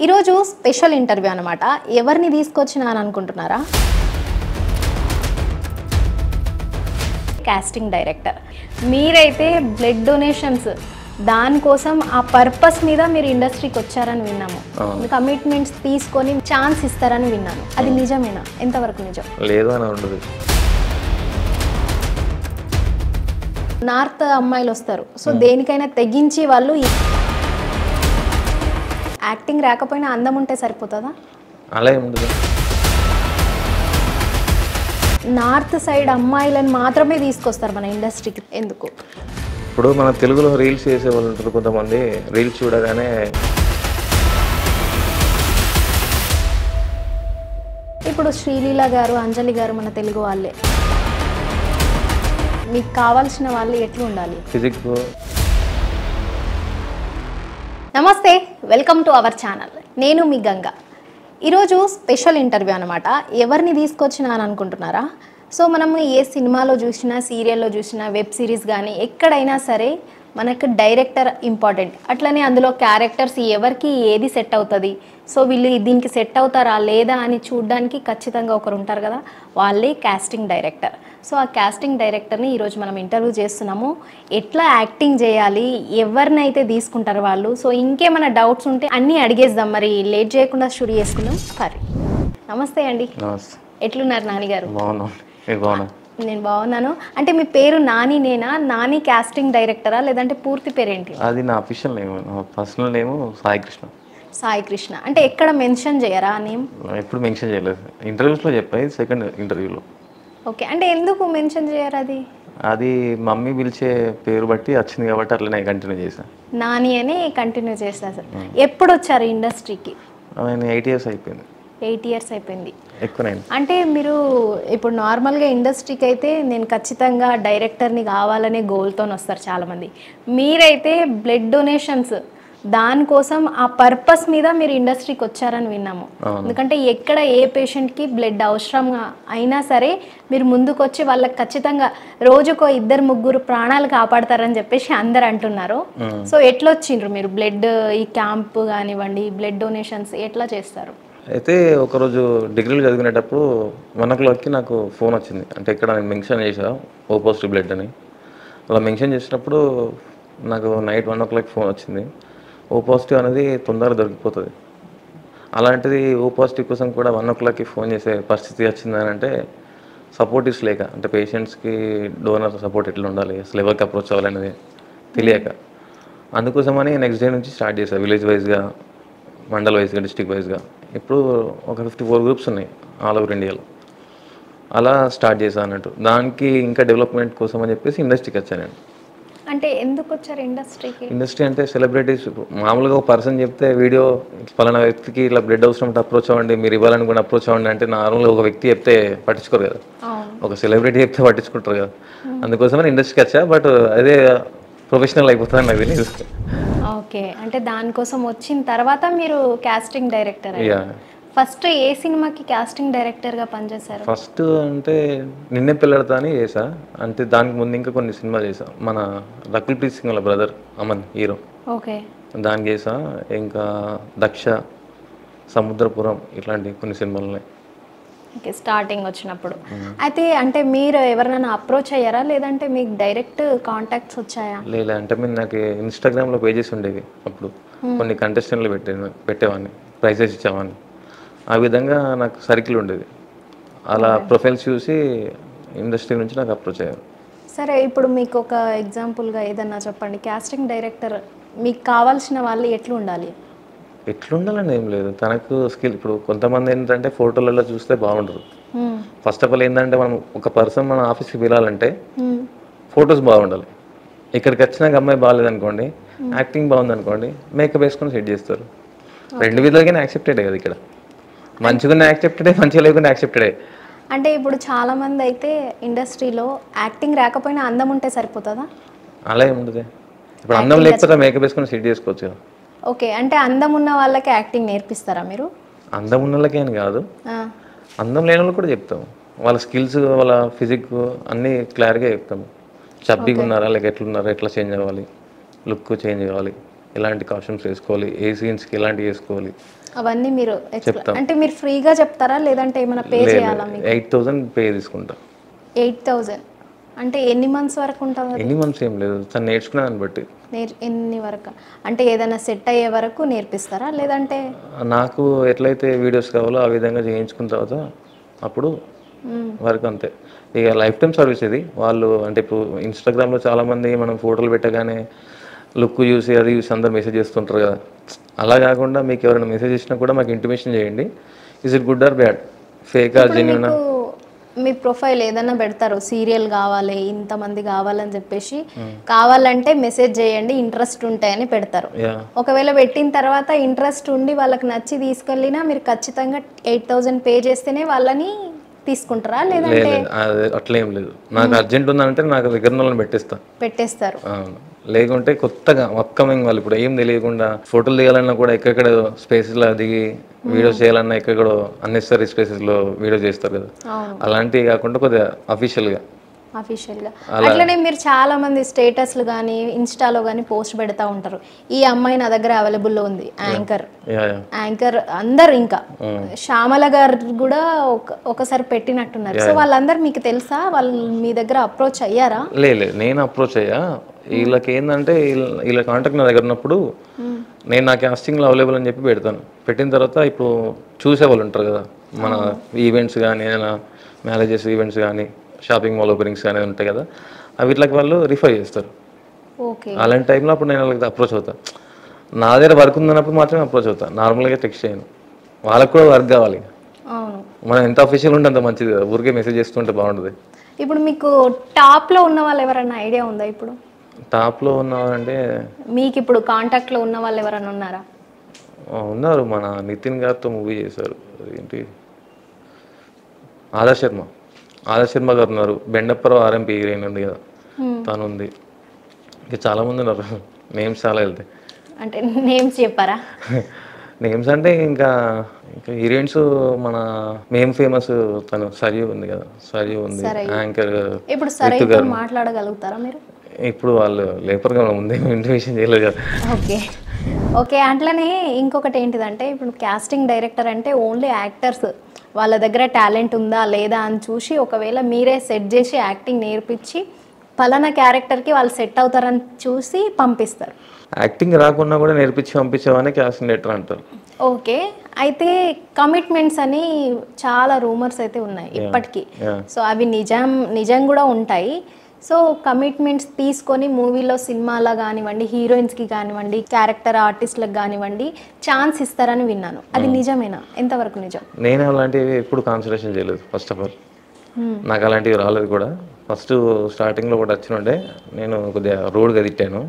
ఈరోజు special interview అనమాట. ఎవరిని తీసుకొచ్చినా అని అనుకుంటున్నారా? Casting director. మీరైతే బ్లడ్ డొనేషన్స్ దానికోసం ఆ పర్పస్ మీద మీరు ఇండస్ట్రీకి వచ్చారని విన్నాము. కమిట్మెంట్స్ తీసుకొని ఛాన్స్ ఇస్తారని విన్నాను. అది నిజమేనా? ఎంతవరకు నిజం? లేదు అని ఉండదు. నార్త్ అమ్మాయిలు వస్తారు, సో దేనికైనా తెగించి వాళ్ళు యాక్టింగ్ రాకపోయినా అందం ఉంటే సరిపోతుందా? అలా ఉండదు. నార్త్ సైడ్ అమ్మాయిలను మాత్రమే తీసుకొస్తారు మన ఇండస్ట్రీకి, ఎందుకు? ఇప్పుడు మన తెలుగులో రీల్స్ చేసే వాళ్ళు ఉంటారు కొంతమంది. రీల్స్ చూడగానే ఇప్పుడు శ్రీలీల గారు, అంజలి గారు మన తెలుగు వాళ్ళే. మీకు కావాల్సిన వాళ్ళు ఎట్లా ఉండాలి? ఫిజిక్స్. నమస్తే, వెల్కమ్ టు అవర్ ఛానల్. నేను మీ గంగా. ఈరోజు స్పెషల్ ఇంటర్వ్యూ అనమాట. ఎవరిని తీసుకొచ్చినా అని అనుకుంటున్నారా? సో మనము ఏ సినిమాలో చూసినా, సీరియల్లో చూసినా, వెబ్ సిరీస్ కానీ ఎక్కడైనా సరే మనకు డైరెక్టర్ ఇంపార్టెంట్. అట్లనే అందులో క్యారెక్టర్స్ ఎవరికి ఏది సెట్ అవుతుంది, సో వీళ్ళు దీనికి సెట్ అవుతారా లేదా అని చూడడానికి ఖచ్చితంగా ఒకరు ఉంటారు కదా, వాళ్ళే కాస్టింగ్ డైరెక్టర్. సో ఆ కాస్టింగ్ డైరెక్టర్ని ఈరోజు మనం ఇంటర్వ్యూ చేస్తున్నాము. ఎట్లా యాక్టింగ్ చేయాలి, ఎవరినైతే తీసుకుంటారు వాళ్ళు, సో ఇంకేమైనా డౌట్స్ ఉంటే అన్నీ అడిగేద్దాం. మరి లేట్ చేయకుండా స్టూడియో చేసుకుందాం. సరే, నమస్తే అండి. ఎట్లున్నారు నానిగారు? నేను బాగున్నాను. అంటే మీ పేరు నానినేనా? నాని కాస్టింగ్ డైరెక్టరా లేదంటే పూర్తి పేరేంటి? అది నా official name. Personal name Sai Krishna. Sai Krishna. అంటే ఎక్కడ మెన్షన్ చేయరా నేమ్? ఎప్పుడు మెన్షన్ చేయలేదు. ఇంటర్వ్యూస్లో చెప్పాయి, సెకండ్ ఇంటర్వ్యూలో. ఓకే, అంటే ఎందుకు మెన్షన్ చేయరు? అది మమ్మీ పిలిచే పేరు బట్టి వచ్చింది కాబట్టి అట్లనే కంటిన్యూ చేశాను. నాని అని కంటిన్యూ చేస్తారు సార్. ఎప్పుడు వచ్చారు ఇండస్ట్రీకి? 8 years అయిపోయింది. 8 years అయిపోయింది. ఎక్కువనైంది. అంటే మీరు ఇప్పుడు నార్మల్గా ఇండస్ట్రీకి అయితే నేను ఖచ్చితంగా డైరెక్టర్ని కావాలనే గోల్తో వస్తారు చాలామంది. మీరైతే బ్లడ్ డొనేషన్స్ దానికోసం ఆ పర్పస్ మీద మీరు ఇండస్ట్రీకి వచ్చారని విన్నాము. ఎందుకంటే ఎక్కడ ఏ పేషెంట్కి బ్లడ్ అవసరం అయినా సరే మీరు ముందుకు వచ్చి వాళ్ళకి ఖచ్చితంగా రోజుకో 2-3 ప్రాణాలు కాపాడతారని చెప్పేసి అందరు అంటున్నారు. సో ఎట్లా వచ్చిండ్రు మీరు బ్లడ్ ఈ క్యాంప్ కానివ్వండి, బ్లడ్ డొనేషన్స్ ఎట్లా చేస్తారు? అయితే ఒకరోజు డిగ్రీలు చదివినేటప్పుడు 1 o'clockకి నాకు ఫోన్ వచ్చింది. అంటే ఇక్కడ నేను మెన్షన్ చేసా ఓ పాజిటివ్ బ్లడ్ అని. అలా మెన్షన్ చేసినప్పుడు నాకు నైట్ 1 o'clock ఫోన్ వచ్చింది. ఓ పాజిటివ్ అనేది తొందరగా దొరికిపోతుంది. అలాంటిది ఓ పాజిటివ్ కోసం కూడా 1 o'clockకి ఫోన్ చేసే పరిస్థితి వచ్చిందని అంటే సపోర్టివ్స్ లేక, అంటే పేషెంట్స్కి డోనర్ సపోర్ట్ ఎట్లా ఉండాలి, అసలు ఎవరికి అప్రోచ్ అవ్వాలనేది తెలియక, అందుకోసమని నెక్స్ట్ డే నుంచి స్టార్ట్ చేశాను. విలేజ్ వైజ్గా, మండల్ వైజ్గా, డిస్ట్రిక్ట్ వైజ్గా. ఇప్పుడు ఒక 54 groups ఉన్నాయి ఆల్ ఓవర్ ఇండియాలో. అలా స్టార్ట్ చేశాను అన్నట్టు. దానికి ఇంకా డెవలప్మెంట్ కోసం అని చెప్పేసి ఇండస్ట్రీకి వచ్చాను నేను. అంటే ఎందుకు వచ్చారు ఇండస్ట్రీకి? ఇండస్ట్రీ అంటే సెలబ్రిటీస్ మామూలుగా ఒక పర్సన్ చెప్తే వీడియో పలానా వ్యక్తికి ఇలా బ్లడ్ అవసరం ఉంటే అప్రోచ్ అవ్వండి, మీరు ఇవ్వాలనుకుని అప్రోచ్ అవ్వండి అంటే నార్మల్గా ఒక వ్యక్తి చెప్తే పట్టించుకోరు కదా, ఒక సెలబ్రిటీ చెప్తే పట్టించుకుంటారు కదా. అందుకోసమని ఇండస్ట్రీకి వచ్చా. బట్ అదే ప్రొఫెషనల్ అయిపోతుంది నాకు తెలియదు. ఓకే, అంటే దానికోసం వచ్చిన తర్వాత మీరు కాస్టింగ్ డైరెక్టర్. ఫస్ట్ ఏ సినిమాకి కాస్టింగ్ డైరెక్టర్గా పనిచేశారు? ఫస్ట్ అంటే నిన్నే పెళ్ళడతా అని చేసా. అంటే దానికి ముందు ఇంకా కొన్ని సినిమాలు చేసా. మన రకుల్ ప్రీత్ సింగ్ వాళ్ళ బ్రదర్ అమన్ హీరో, ఓకే, దానికి చేసా. ఇంకా దక్ష, సముద్రపురం, ఇట్లాంటి కొన్ని సినిమాలు ఉన్నాయి. ఓకే, స్టార్టింగ్ వచ్చినప్పుడు. అయితే అంటే మీరు ఎవరైనా అప్రోచ్ అయ్యారా లేదంటే మీకు డైరెక్ట్ కాంటాక్ట్స్ వచ్చాయా? లేదా అంటే మీరు నాకు ఇన్స్టాగ్రామ్లో పేజెస్ ఉండేవి అప్పుడు. కొన్ని కంటెస్టెంట్లు పెట్టేవాడిని, ప్రైజెస్ ఇచ్చేవాడిని. ఆ విధంగా నాకు సర్కిల్ ఉండేది. అలా ప్రొఫైల్స్ చూసి ఇండస్ట్రీ నుంచి నాకు అప్రోచ్ అయ్యారు. సరే, ఇప్పుడు మీకు ఒక ఎగ్జాంపుల్గా ఏదన్నా చెప్పండి. కాస్టింగ్ డైరెక్టర్ మీకు కావాల్సిన వాళ్ళు ఎట్లా ఉండాలి? ఎట్లుండాలని ఏం లేదు, తనకు స్కిల్. ఇప్పుడు కొంతమంది ఏంటంటే ఫోటోలలో చూస్తే బాగుండదు. ఫస్ట్ ఆఫ్ ఆల్ ఏంటంటే మనం ఒక పర్సన్ మన ఆఫీస్కి వెళ్ళాలంటే ఫొటోస్ బాగుండాలి. ఇక్కడికి వచ్చినాక అమ్మాయి బాగాలేదనుకోండి, యాక్టింగ్ బాగుంది అనుకోండి, మేకప్ వేసుకొని సెట్ చేస్తారు. 2 విధాలుగానే యాక్సెప్టెడే కదా. ఇక్కడ మంచిగా యాక్సెప్టెడే, మంచిగా లేకుండా యాక్సెప్టెడే. అంటే ఇప్పుడు చాలామంది అయితే ఇండస్ట్రీలో యాక్టింగ్ రాకపోయినా అందం ఉంటే సరిపోతుందా? అలా ఏముంటుంది. ఇప్పుడు అందం లేకపోతే మేకప్ వేసుకొని సెట్ చేసుకోవచ్చు కదా. ఓకే, అంటే అందం ఉన్న వాళ్ళకి యాక్టింగ్ నేర్పిస్తారా మీరు? అందం ఉన్న వాళ్ళకి అని కాదు, అందం లేని వాళ్ళు కూడా చెప్తాం. వాళ్ళ స్కిల్స్, వాళ్ళ ఫిజిక్ అన్నీ క్లియర్గా చెప్తాము. చబ్బీగా ఉన్నారా, లేక ఎట్లున్నారా, ఎట్లా చేంజ్ అవ్వాలి, లుక్ చేంజ్ కావాలి, ఎలాంటి కాస్ట్యూమ్స్ వేసుకోవాలి, ఏ సీన్స్కి ఎలాంటివి వేసుకోవాలి అవన్నీ మీరు అంటే మీరు ఫ్రీగా చెప్తారా లేదంటే ఏమైనా పే చేయాలా మీకు? 8,000 పే తీసుకుంటా. 8,000 అంటే ఎన్ని మంత్స్ వరకు ఉంటుంది? ఎన్ని మంత్స్ ఏం లేదు, తను నేర్చుకునే దాన్ని బట్టి. ఎన్ని వరకు అంటే ఏదైనా సెట్ అయ్యే వరకు నేర్పిస్తారా లేదంటే? నాకు ఎట్లయితే వీడియోస్ కావాలో ఆ విధంగా చేయించుకున్న తర్వాత అప్పుడు వరకు అంతే. ఇక లైఫ్ టైం సర్వీస్ ఇది. వాళ్ళు అంటే ఇప్పుడు ఇన్స్టాగ్రామ్లో చాలామంది మనం ఫోటోలు పెట్టగానే లుక్ చూసి అది చూసి అందరు మెసేజ్ చేస్తుంటారు కదా, అలా కాకుండా మీకు ఎవరైనా మెసేజ్ చేసినా కూడా మాకు ఇంటిమేషన్ చేయండి. Is it good or bad, fake are genuine? Me profile ఏదైనా పెడతారు, సీరియల్ కావాలి ఇంతమంది కావాలని చెప్పేసి, కావాలంటే మెసేజ్ చేయండి ఇంట్రెస్ట్ ఉంటాయని పెడతారు. ఒకవేళ పెట్టిన తర్వాత ఇంట్రెస్ట్ ఉండి వాళ్ళకి నచ్చి తీసుకెళ్ళినా మీరు ఖచ్చితంగా 8,000 పే చేస్తేనే వాళ్ళని తీసుకుంటారా లేదంటే? అట్లేం లేదు, నాకు అర్జెంట్ ఉందంటే నాకు దగ్గర వాళ్ళని పెట్టేస్తారు. లేకుంటే కొత్తగా అప్కమింగ్ వాళ్ళు ఇప్పుడు ఏం తెలియకుండా ఫోటోలు దిగాలన్నా కూడా ఎక్కడెక్కడ స్పేసెస్లో దిగి వీడియోస్ చేయాలన్నా ఎక్కడెక్కడో అన్నెసరీ స్పేసెస్లో వీడియో చేస్తారు కదా, అలాంటివి కాకుండా కొద్దిగా అఫీషియల్గా. అట్లనే మీరు చాలా మంది స్టేటస్లు కానీ ఇన్స్టాలో కానీ పోస్ట్ పెడతా ఉంటారు, ఈ అమ్మాయి నా దగ్గర అవైలబుల్లో ఉంది, యాంకర్ అందరు, ఇంకా శ్యామల గారు కూడా ఒకసారి పెట్టినట్టున్నారు. సో వాళ్ళందరూ మీకు తెలుసా? వాళ్ళు మీ దగ్గర అప్రోచ్ అయ్యారా? లేదు, నేను అప్రోచ్ అయ్యా. వీళ్ళకి ఏంటంటే వీళ్ళ కాంటాక్ట్ నా దగ్గర ఉన్నప్పుడు నేను నా కాస్టింగ్లో అవైలబుల్ అని చెప్పి పెడతాను. పెట్టిన తర్వాత ఇప్పుడు చూసేవాళ్ళు ఉంటారు కదా, మన ఈవెంట్స్ కానీ మ్యారేజెస్ ఈవెంట్స్ కానీ షాపింగ్ మాల్ ఓపెనింగ్స్ కానీ ఉంటాయి కదా, వీటికి వాళ్ళు రిఫర్ చేస్తారు. అలాంటి టైంలో అప్పుడు నేను వాళ్ళకి అప్రోచ్ అవుతాను. నా దగ్గర వర్క్ ఉందన్నప్పుడు మాత్రమే అప్రోచ్ అవుతాను, నార్మల్గా టెక్స్ట్ చేయను. వాళ్ళకు కూడా వర్క్ కావాలి, మనం ఎంత అఫీషియల్ ఉంటే అంత మంచిది కదా, ఊరికే మెసేజ్ చేస్తుంటే బాగుంటుంది. ఇప్పుడు మీకు టాప్లో ఉన్న వాళ్ళు ఎవరైనా ఐడియా ఉందా? ఇప్పుడు టాప్లో ఉన్నవారంటే మీకు ఇప్పుడు కాంటాక్ట్లో ఉన్న వాళ్ళు ఎవరైనా ఉన్నారా? ఉన్నారు, మన నితిన్ గారితో మూవీ చేశారు, ఏంటి ఆదర్శ్ శర్మ గారు ఉన్నారు, బెండప్పరావు ఆర్ఎంపీ హీరోయిన్ ఉంది కదా తను ఉంది, ఇంకా చాలామంది ఉన్నారు. నేమ్స్ చాలా వెళ్తాయి. అంటే నేమ్స్ చెప్పారా? నేమ్స్ అంటే ఇంకా హీరోయిన్స్ మన మేము ఫేమస్ తను సరియు ఉంది కదా, సరియు ఉంది, యాంకర్. ఇప్పుడు సరియు మాట్లాడగలుగుతారా మీరు? ఇప్పుడు వాళ్ళు లేపర్గా ముందే ఇంటిమేషన్ చేయలేదు కదా. ఓకే అట్లనే ఇంకొకటి ఏంటిదంటే ఇప్పుడు కాస్టింగ్ డైరెక్టర్ అంటే ఓన్లీ యాక్టర్స్ వాళ్ళ దగ్గర టాలెంట్ ఉందా లేదా అని చూసి ఒకవేళ మీరే సెట్ చేసి యాక్టింగ్ నేర్పించి పలానా క్యారెక్టర్కి వాళ్ళు సెట్ అవుతారని చూసి పంపిస్తారు. యాక్టింగ్ రాకుండా కూడా నేర్పించి పంపించేవాడిని కాస్టింగ్ డైరెక్టర్ అంటారు. ఓకే, అయితే కమిట్మెంట్స్ అని చాలా రూమర్స్ అయితే ఉన్నాయి ఇప్పటికీ. సో అవి నిజం కూడా ఉంటాయి. సో కమిట్మెంట్స్ తీసుకొని మూవీలో సినిమాలో కానివ్వండి, హీరోయిన్స్కి కానివ్వండి, క్యారెక్టర్ ఆర్టిస్ట్లకు కానివ్వండి ఛాన్స్ ఇస్తారని విన్నాను, అది నిజమేనా? ఎంతవరకు నిజం? నేను అలాంటివి ఎప్పుడు కాన్సన్ట్రేషన్ చేయలేదు. ఫస్ట్ ఆఫ్ ఆల్ నాకు అలాంటివి రాలేదు కూడా. ఫస్ట్ స్టార్టింగ్లో కూడా వచ్చినుండే, నేను కొద్దిగా రోడ్గా తిట్టాను,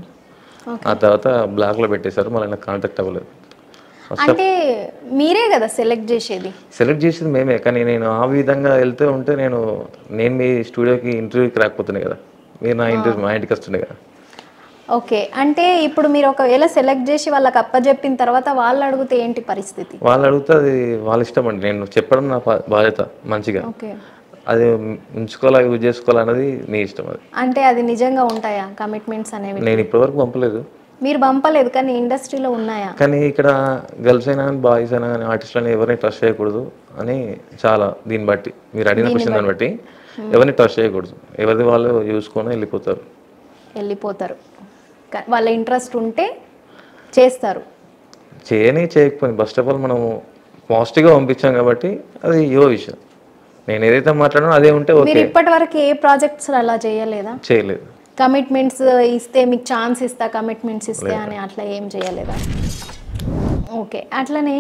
ఆ తర్వాత బ్లాక్లో పెట్టేశారు, మళ్ళీ నాకు కాంటాక్ట్ అవ్వలేదు. అంటే మీరే కదా సెలెక్ట్ చేసేది? సెలెక్ట్ చేసేది మేమే, కానీ నేను ఆ విధంగా వెళ్తూ ఉంటే నేను మీ స్టూడియోకి ఇంటర్వ్యూకి రాకపోతున్నాయి కదా, మీరు నా ఇంటర్వ్యూ మా ఇంటికి వస్తుండే కదా. ఓకే, అంటే ఇప్పుడు మీరు ఒకవేళ సెలెక్ట్ చేసి వాళ్ళకి అప్పచెప్పిన తర్వాత వాళ్ళు అడిగితే ఏంటి పరిస్థితి? వాళ్ళు అడిగితే అది వాళ్ళ ఇష్టం అండి, నేను చెప్పడం నా బాధ్యత మంచిగా. అది ఉంచుకోవాలా యూజ్ చేసుకోవాలన్నది నీ ఇష్టం. అది అంటే అది నిజంగా ఉంటాయా కమిట్మెంట్స్ అనేవి? నేను ఇప్పటివరకు పంపలేదు. మీరు పంపలేదు కానీ ఇండస్ట్రీలో ఉన్నాయా? కానీ ఇక్కడ గర్ల్స్ అయినా కానీ బాయ్స్ అయినా కానీ ఆర్టిస్టులని ఎవరిని ట్రస్ట్ చేయకూడదు అని చాలా, దీన్ని బట్టి మీరు అడిగిన క్వశ్చన్ దాన్ని బట్టి ఎవరిని ట్రస్ట్ చేయకూడదు, ఎవరిది వాళ్ళు చూసుకొని వెళ్ళిపోతారు. వాళ్ళ ఇంట్రెస్ట్ ఉంటే చేస్తారు, చేయకపోయింది. ఫస్ట్ ఆఫ్ ఆల్ మనం పాజిటివ్గా పంపించాం కాబట్టి అది యువ విషయం. నేను ఏదైతే మాట్లాడినా అదే ఉంటే ఓకే. మీరు ఇప్పటి వరకు ఏ ప్రాజెక్ట్స్ అలా చేయలేదా? చేయలేదు. కమిట్మెంట్స్ ఇస్తే మీకు ఛాన్స్ ఇస్తా, కమిట్మెంట్స్ ఇస్తే అని అట్లా ఏం చేయలేదా? ఓకే, అట్లనే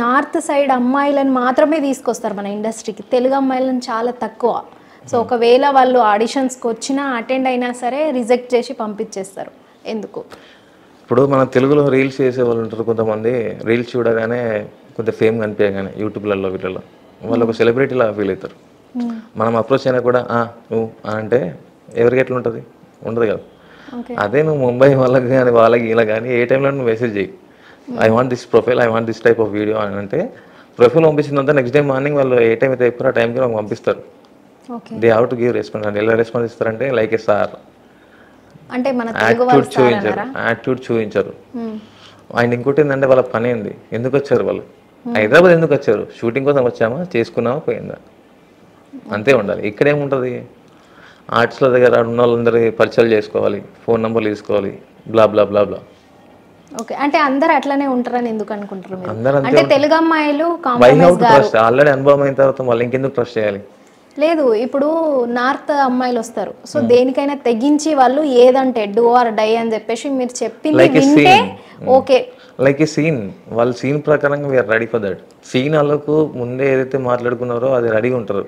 నార్త్ సైడ్ అమ్మాయిలను మాత్రమే తీసుకొస్తారు మన ఇండస్ట్రీకి, తెలుగు అమ్మాయిలను చాలా తక్కువ. సో ఒకవేళ వాళ్ళు ఆడిషన్స్కి వచ్చినా అటెండ్ అయినా సరే రిజెక్ట్ చేసి పంపించేస్తారు, ఎందుకు? ఇప్పుడు మన తెలుగులో రీల్స్ చేసే వాళ్ళు ఉంటారు కొంతమంది, రీల్స్ చూడగానే కొంత ఫేమ్ కనిపించగానే యూట్యూబ్లలో వీటిలో వాళ్ళు ఒక సెలబ్రిటీలా ఫీల్ అవుతారు. మనం అప్రోచ్ అయినా కూడా నువ్వు అంటే ఎవరికి ఎట్లా ఉంటుంది, ఉండదు కదా. అదే నువ్వు ముంబై వాళ్ళకి కానీ వాళ్ళకి ఇలా కానీ ఏ టైంలో నువ్వు మెసేజ్ చేయి, I want this profile, I want this type of video అని అంటే ప్రొఫైల్ పంపించిందంతా నెక్స్ట్ డే మార్నింగ్ వాళ్ళు ఏ టైం అయితే అయిపోయారో ఆ టైంకి నాకు పంపిస్తారు. They have to give response. అంటే ఎలా రెస్పాన్స్ ఇస్తారంటే లైక్ ఏ సార్, అంటే మన తెలుగు వాళ్ళు యాటిట్యూడ్ చూపించారు. అండ్ ఇంకోటి ఏంటంటే వాళ్ళ పని ఏంది, ఎందుకు వచ్చారు వాళ్ళు, హైదరాబాద్ ఎందుకు వచ్చారు, షూటింగ్ కోసం వచ్చామా, చేసుకున్నామా, పోయిందా, అంతే ఉండాలి. ఇక్కడేముంటుంది, ఆర్ట్స్ల దగ్గర ఉన్న వాళ్ళందరి పరిచయాలు చేసుకోవాలి, ఫోన్ నెంబర్లు తీసుకోవాలి, బ్లా బ్లా బ్లా బ్లా. ఓకే, అంటే అందరు అట్లనే ఉంటారని ఎందుకు అనుకుంటారు మీరు? అందరూ అంటే తెలుగు అమ్మాయిలు ట్రస్ట్ ఆల్రెడీ అనుభవం అయిన తర్వాత వాళ్ళు ఇంకెందుకు ట్రస్ట్ చేయాలి? లేదు, ఇప్పుడు నార్త్ అమ్మాయిలు వస్తారు, సో దేనికైనా తెగించి వాళ్ళు ఏదంటే డూ ఆర్ డై అని చెప్పేసి మీరు చెప్పింది వింటే ఓకే. లైక్ ఈ సీన్, వాళ్ళ సీన్ ప్రకారంగా we are ready for that scene. వాళ్ళకు ముందే ఏదైతే మాట్లాడుకున్నారో అది రెడీగా ఉంటారు.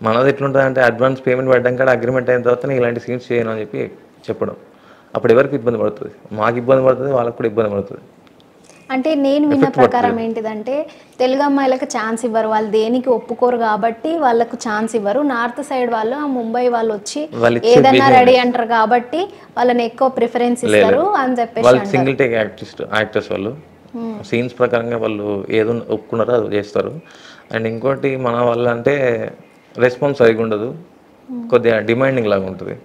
మనది ఎట్లుంటుంది అంటే అడ్వాన్స్ పేమెంట్ పెట్టడం కూడా అగ్రిమెంట్ అయిన తర్వాత నేను ఇలాంటి సీన్స్ చేయను అని చెప్పి చెప్పడం. అప్పుడు ఎవరికి ఇబ్బంది పడుతుంది, మాకు ఇబ్బంది పడుతుంది, వాళ్ళకు కూడా ఇబ్బంది పడుతుంది. అంటే నేను విన్న ప్రకారం ఏంటిదంటే తెలుగు అమ్మాయిలకు ఛాన్స్ ఇవ్వరు, వాళ్ళు దేనికి ఒప్పుకోరు కాబట్టి వాళ్ళకు ఛాన్స్ ఇవ్వరు. నార్త్ సైడ్ వాళ్ళు, ఆ ముంబై వాళ్ళు వచ్చి ఏదన్నా రెడీ అంటారు కాబట్టి వాళ్ళని ఎక్కువ ప్రిఫరెన్స్ ఇస్తారు అని చెప్పేసి. వాళ్ళు సింగిల్ టేక్ యాక్టర్స్ వాళ్ళు సీన్స్ ప్రకారంగా వాళ్ళు ఏదో ఒప్పుకున్నారో అది చేస్తారు. అండ్ ఇంకోటి మన వాళ్ళు అంటే రెస్పాన్స్ సరిగా ఉండదు, కొద్దిగా డిమాండింగ్ లాగా ఉంటుంది.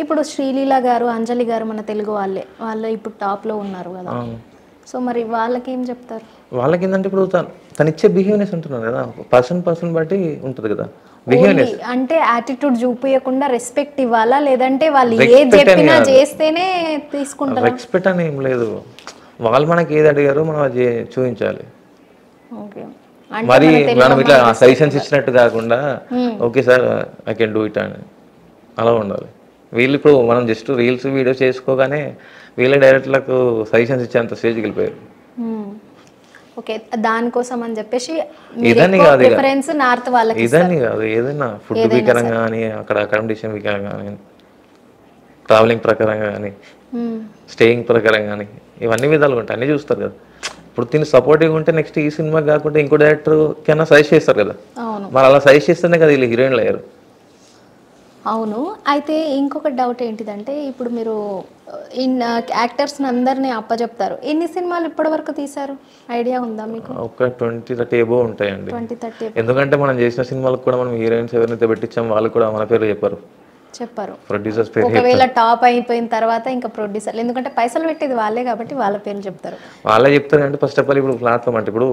ఇప్పుడు శ్రీలీల గారు, అంజలి గారు మన తెలుగు వాళ్ళే, వాళ్ళు ఇప్పుడు టాప్లో ఉన్నారు కదా, సో మరి వాళ్ళకి ఏం చెప్తారు? వాళ్ళకి ఏంటంటే ఇప్పుడు తను ఇచ్చే బిహేవియర్స్ ఉంటున్నారు కదా, పర్సన్ బట్టి ఉంటుంది కదా బిహేవియర్. అంటే యాటిట్యూడ్ చూపించకుండా రెస్పెక్ట్ ఇవ్వాలా, లేదంటే వాళ్ళు ఏది చెప్పినా చేస్తేనే తీసుకుంటారు? రెస్పెక్ట్ అని ఏం లేదు, వాళ్ళు మనకి ఏది అడిగారో మనం అది చూపించాలి. మరి మనం ఇట్లా సజెషన్స్ ఇచ్చినట్టు కాకుండా okay sir I can do it అని అలా ఉండాలి. వీళ్ళు ఇప్పుడు మనం జస్ట్ రీల్స్ వీడియోస్ చేసుకోగానే వీళ్ళే డైరెక్టర్లకు సజెషన్స్ ఇచ్చేంత స్టేజ్కి వెళ్ళిపోయారు. ఓకే, దానికోసం అని చెప్పేసి ఇదని కాదు, నార్త్ వాళ్ళకి ఇదని కాదు, ఏదైనా ఫుడ్ వికారంగా కానీ, అక్కడ అకామిడేషన్ వికారంగా కానీ, ట్రావెలింగ్ ప్రకారంగా కానీ, స్టేయింగ్ ప్రకారంగా కానీ, ఇవన్నీ విధాలుగా ఉంటాయి, అన్నీ చూస్తారు కదా. ఇప్పుడు దీన్ని సపోర్టివ్గా ఉంటే నెక్స్ట్ ఈ సినిమా కాకుండా ఇంకో డైరెక్టర్ కన్నా సజెస్ట్ చేస్తారు కదా, మరి అలా సజెస్ట్ చేస్తేనే కదా వీళ్ళు హీరోయిన్లు అయ్యారు. అవును. అయితే ఇంకొక డౌట్ ఏంటిదంటే, ఇప్పుడు మీరు యాక్టర్స్ని అందరినీ అప్పచెప్తారు, ఎన్ని సినిమాలు ఇప్పటి వరకు తీశారు, ఐడియా ఉందా మీకు? ఒక 20-30 ఎబో ఉంటాయండి. 20-30. ఎందుకంటే మనం చేసిన సినిమాలకు కూడా మనం హీరోయిన్స్ ఎవరైతే పెట్టించాం వాళ్ళు కూడా మన పేరు చెప్పారు, ప్రొడ్యూసర్స్ పేరు. ఒకవేళ టాప్ అయిపోయిన తర్వాత ఇంకా ప్రొడ్యూసర్లు, ఎందుకంటే పైసలు పెట్టేది వాళ్ళే కాబట్టి వాళ్ళ పేర్లు చెప్తారు. వాళ్ళే చెప్తారు అంటే ఫస్ట్ ఆఫ్ ఆల్ ఇప్పుడు ప్లాట్ఫామ్ అంటే ఇప్పుడు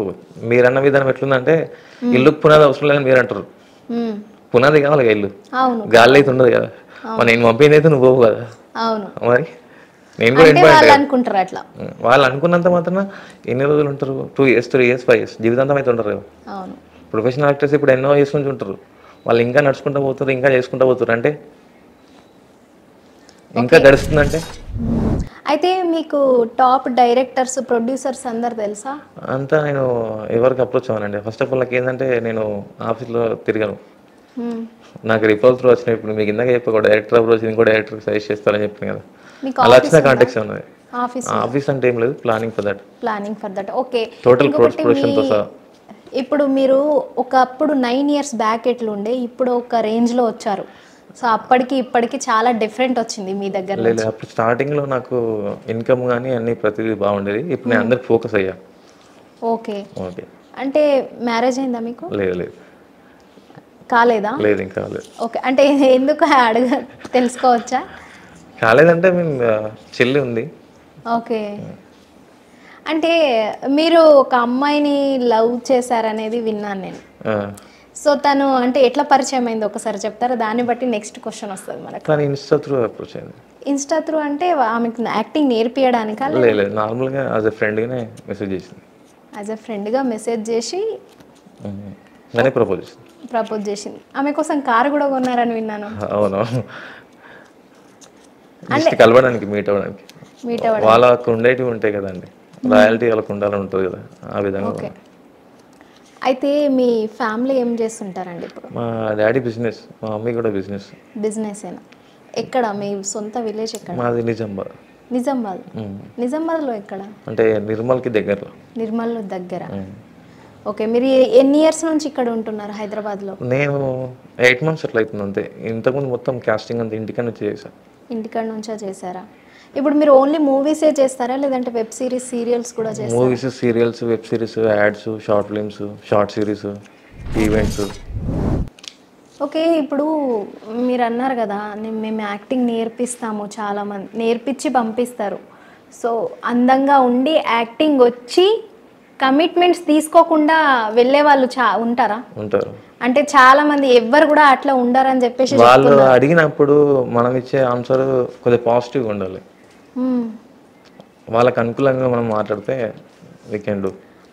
మీరన్న విధానం ఎట్లుందంటే ఇల్లు పునాది అవసరం లేదని మీరు అంటారు, పునాది కావాలి ఇల్లు, గాలి అయితే ఉండదు కదా, నేను పంపింది అయితే నువ్వు పోవు కదా. మరి నేను కూడా అనుకుంటారు అట్లా, వాళ్ళు అనుకున్నంత మాత్రం ఎన్ని రోజులు ఉంటారు, 2 years 3 years 5 years జీవితాంతం అయితే ఉంటారు కదా. ప్రొఫెషనల్ యాక్టర్స్ ఇప్పుడు ఎన్నో ఇయర్స్ నుంచి ఉంటారు, వాళ్ళు ఇంకా నడుచుకుంటూ పోతారు, ఇంకా చేసుకుంటూ పోతారు, అంటే ఇంకా గడుస్తుందంటే. అయితే మీకు టాప్ డైరెక్టర్స్, ప్రొడ్యూసర్స్ అందరు తెలుసా? అంతా నేను ఎవరికి అప్రోచ్ అవ్వనండి. ఫస్ట్ ఆఫ్ ఆల్ నాకు ఏంటంటే నేను ఆఫీస్లో తిరిగాను, నాకు రిఫరల్ త్రూ వచ్చినాయి. ఇప్పుడు మీకు ఇందాక చెప్పి ఒక డైరెక్టర్ అప్రోచ్ ఇంకో డైరెక్టర్ సజెస్ట్ చేస్తారని చెప్పిన కదా, అలా వచ్చిన కాంటాక్ట్స్ ఉన్నది. ఆఫీస్ అంటే ఏం లేదు, planning for that. Okay, total production తో సహా. ఇప్పుడు మీరు ఒకప్పుడు 9 years బ్యాక్ ఎట్లుండే, ఇప్పుడు ఒక రేంజ్లో వచ్చారు, సో అప్పటికి ఇప్పటికి చాలా డిఫరెంట్ వచ్చింది మీ దగ్గర. లేదు, అప్పుడు స్టార్టింగ్లో నాకు ఇన్కమ్ కానీ అన్ని ప్రతిదీ బాగుండేది, ఇప్పుడు నేను అందరికి ఫోకస్ అయ్యా. ఓకే, అంటే మ్యారేజ్ అయిందా మీకు? లేదు కాలేదా? లేదు, ఇంకా కాలేదు. ఓకే, అంటే ఎందుకు తెలుసుకోవచ్చా? కాలేదంటే మేము చెల్లి ఉంది. ఓకే, అంటే మీరు ఒక అమ్మాయిని లవ్ చేశారనేది విన్నాను నేను, సో తను అంటే ఎట్లా పరిచయం అయింది ఒకసారి చెప్తారా? దాన్ని బట్టి నెక్స్ట్ క్వశ్చన్ వస్తుంది మనకు. తను ఇన్స్టా త్రూ అప్రోచ్ అయింది. ఇన్స్టా త్రూ అంటే ఆమెకు యాక్టింగ్ నేర్పియడానికా? లేదు, నార్మల్గా యాజ్ ఎ ఫ్రెండ్గానే మెసేజ్ చేసింది. యాజ్ ఎ ఫ్రెండ్గా మెసేజ్ చేసి ప్రపోజ్ చేసింది. ఆమె కోసం కారు కూడా కొన్నారని విన్నాను. అవును, కలవడానికి మీట్ అవ్వడానికి. వాళ్ళకు ఉండేటివి ఉంటాయి కదండి, రాయల్టీ వాళ్ళకు ఉండాలని ఉంటుంది కదా, ఆ విధంగా. అయితే మీ ఫ్యామిలీ ఏం చేస్తుంటారండి ఇప్పుడు? మా డాడీ బిజినెస్, మా మమ్మీ కూడా బిజినెస్. ఎక్కడ మీ సొంత విలేజ్ ఎక్కడ? మాది నిజామాబాద్లో ఎక్కడ? అంటే నిర్మల్కి దగ్గర. ఓకే, మీరు ఎన్ని ఇయర్స్ నుంచి ఇక్కడ ఉంటున్నారు హైదరాబాద్లో? నేను 8 months అట్లా అవుతుంది అంతే. ఇంతకుముందు మొత్తం కాస్టింగ్ అంతా ఇంటికాడ నుంచి చేశాను. ఇంటికాడ నుంచే చేశారా? ఇప్పుడు మీరు ఓన్లీ మూవీసే చేస్తారా, లేదంటే వెబ్ సిరీస్, సీరియల్స్ కూడా చేస్తారా? Movies, serials, web series, ads, short films, short series, events. Okay. ఇప్పుడు మీరు అన్నారు కదా! మేము యాక్టింగ్ నేర్పిస్తాము చాలామంది నేర్పించి పంపిస్తారు. సో, అందంగా ఉండి యాక్టింగ్ వచ్చి కమిట్మెంట్స్ తీసుకోకుండా వెళ్ళేవాళ్ళు ఉంటారా? ఉంటారు. అంటే చాలామంది ఎవ్వరు కూడా అట్లా ఉండరని చెప్పేసి వాళ్ళు చెప్తున్నారు. అడిగినప్పుడు మనం ఇచ్చే ఆన్సర్ కొద్దిగా పాజిటివ్గా ఉండాలి. హ్మ్. వాళ్ళకి అనుకూలంగా మనం మాట్లాడితే వీ కెన్ డూ.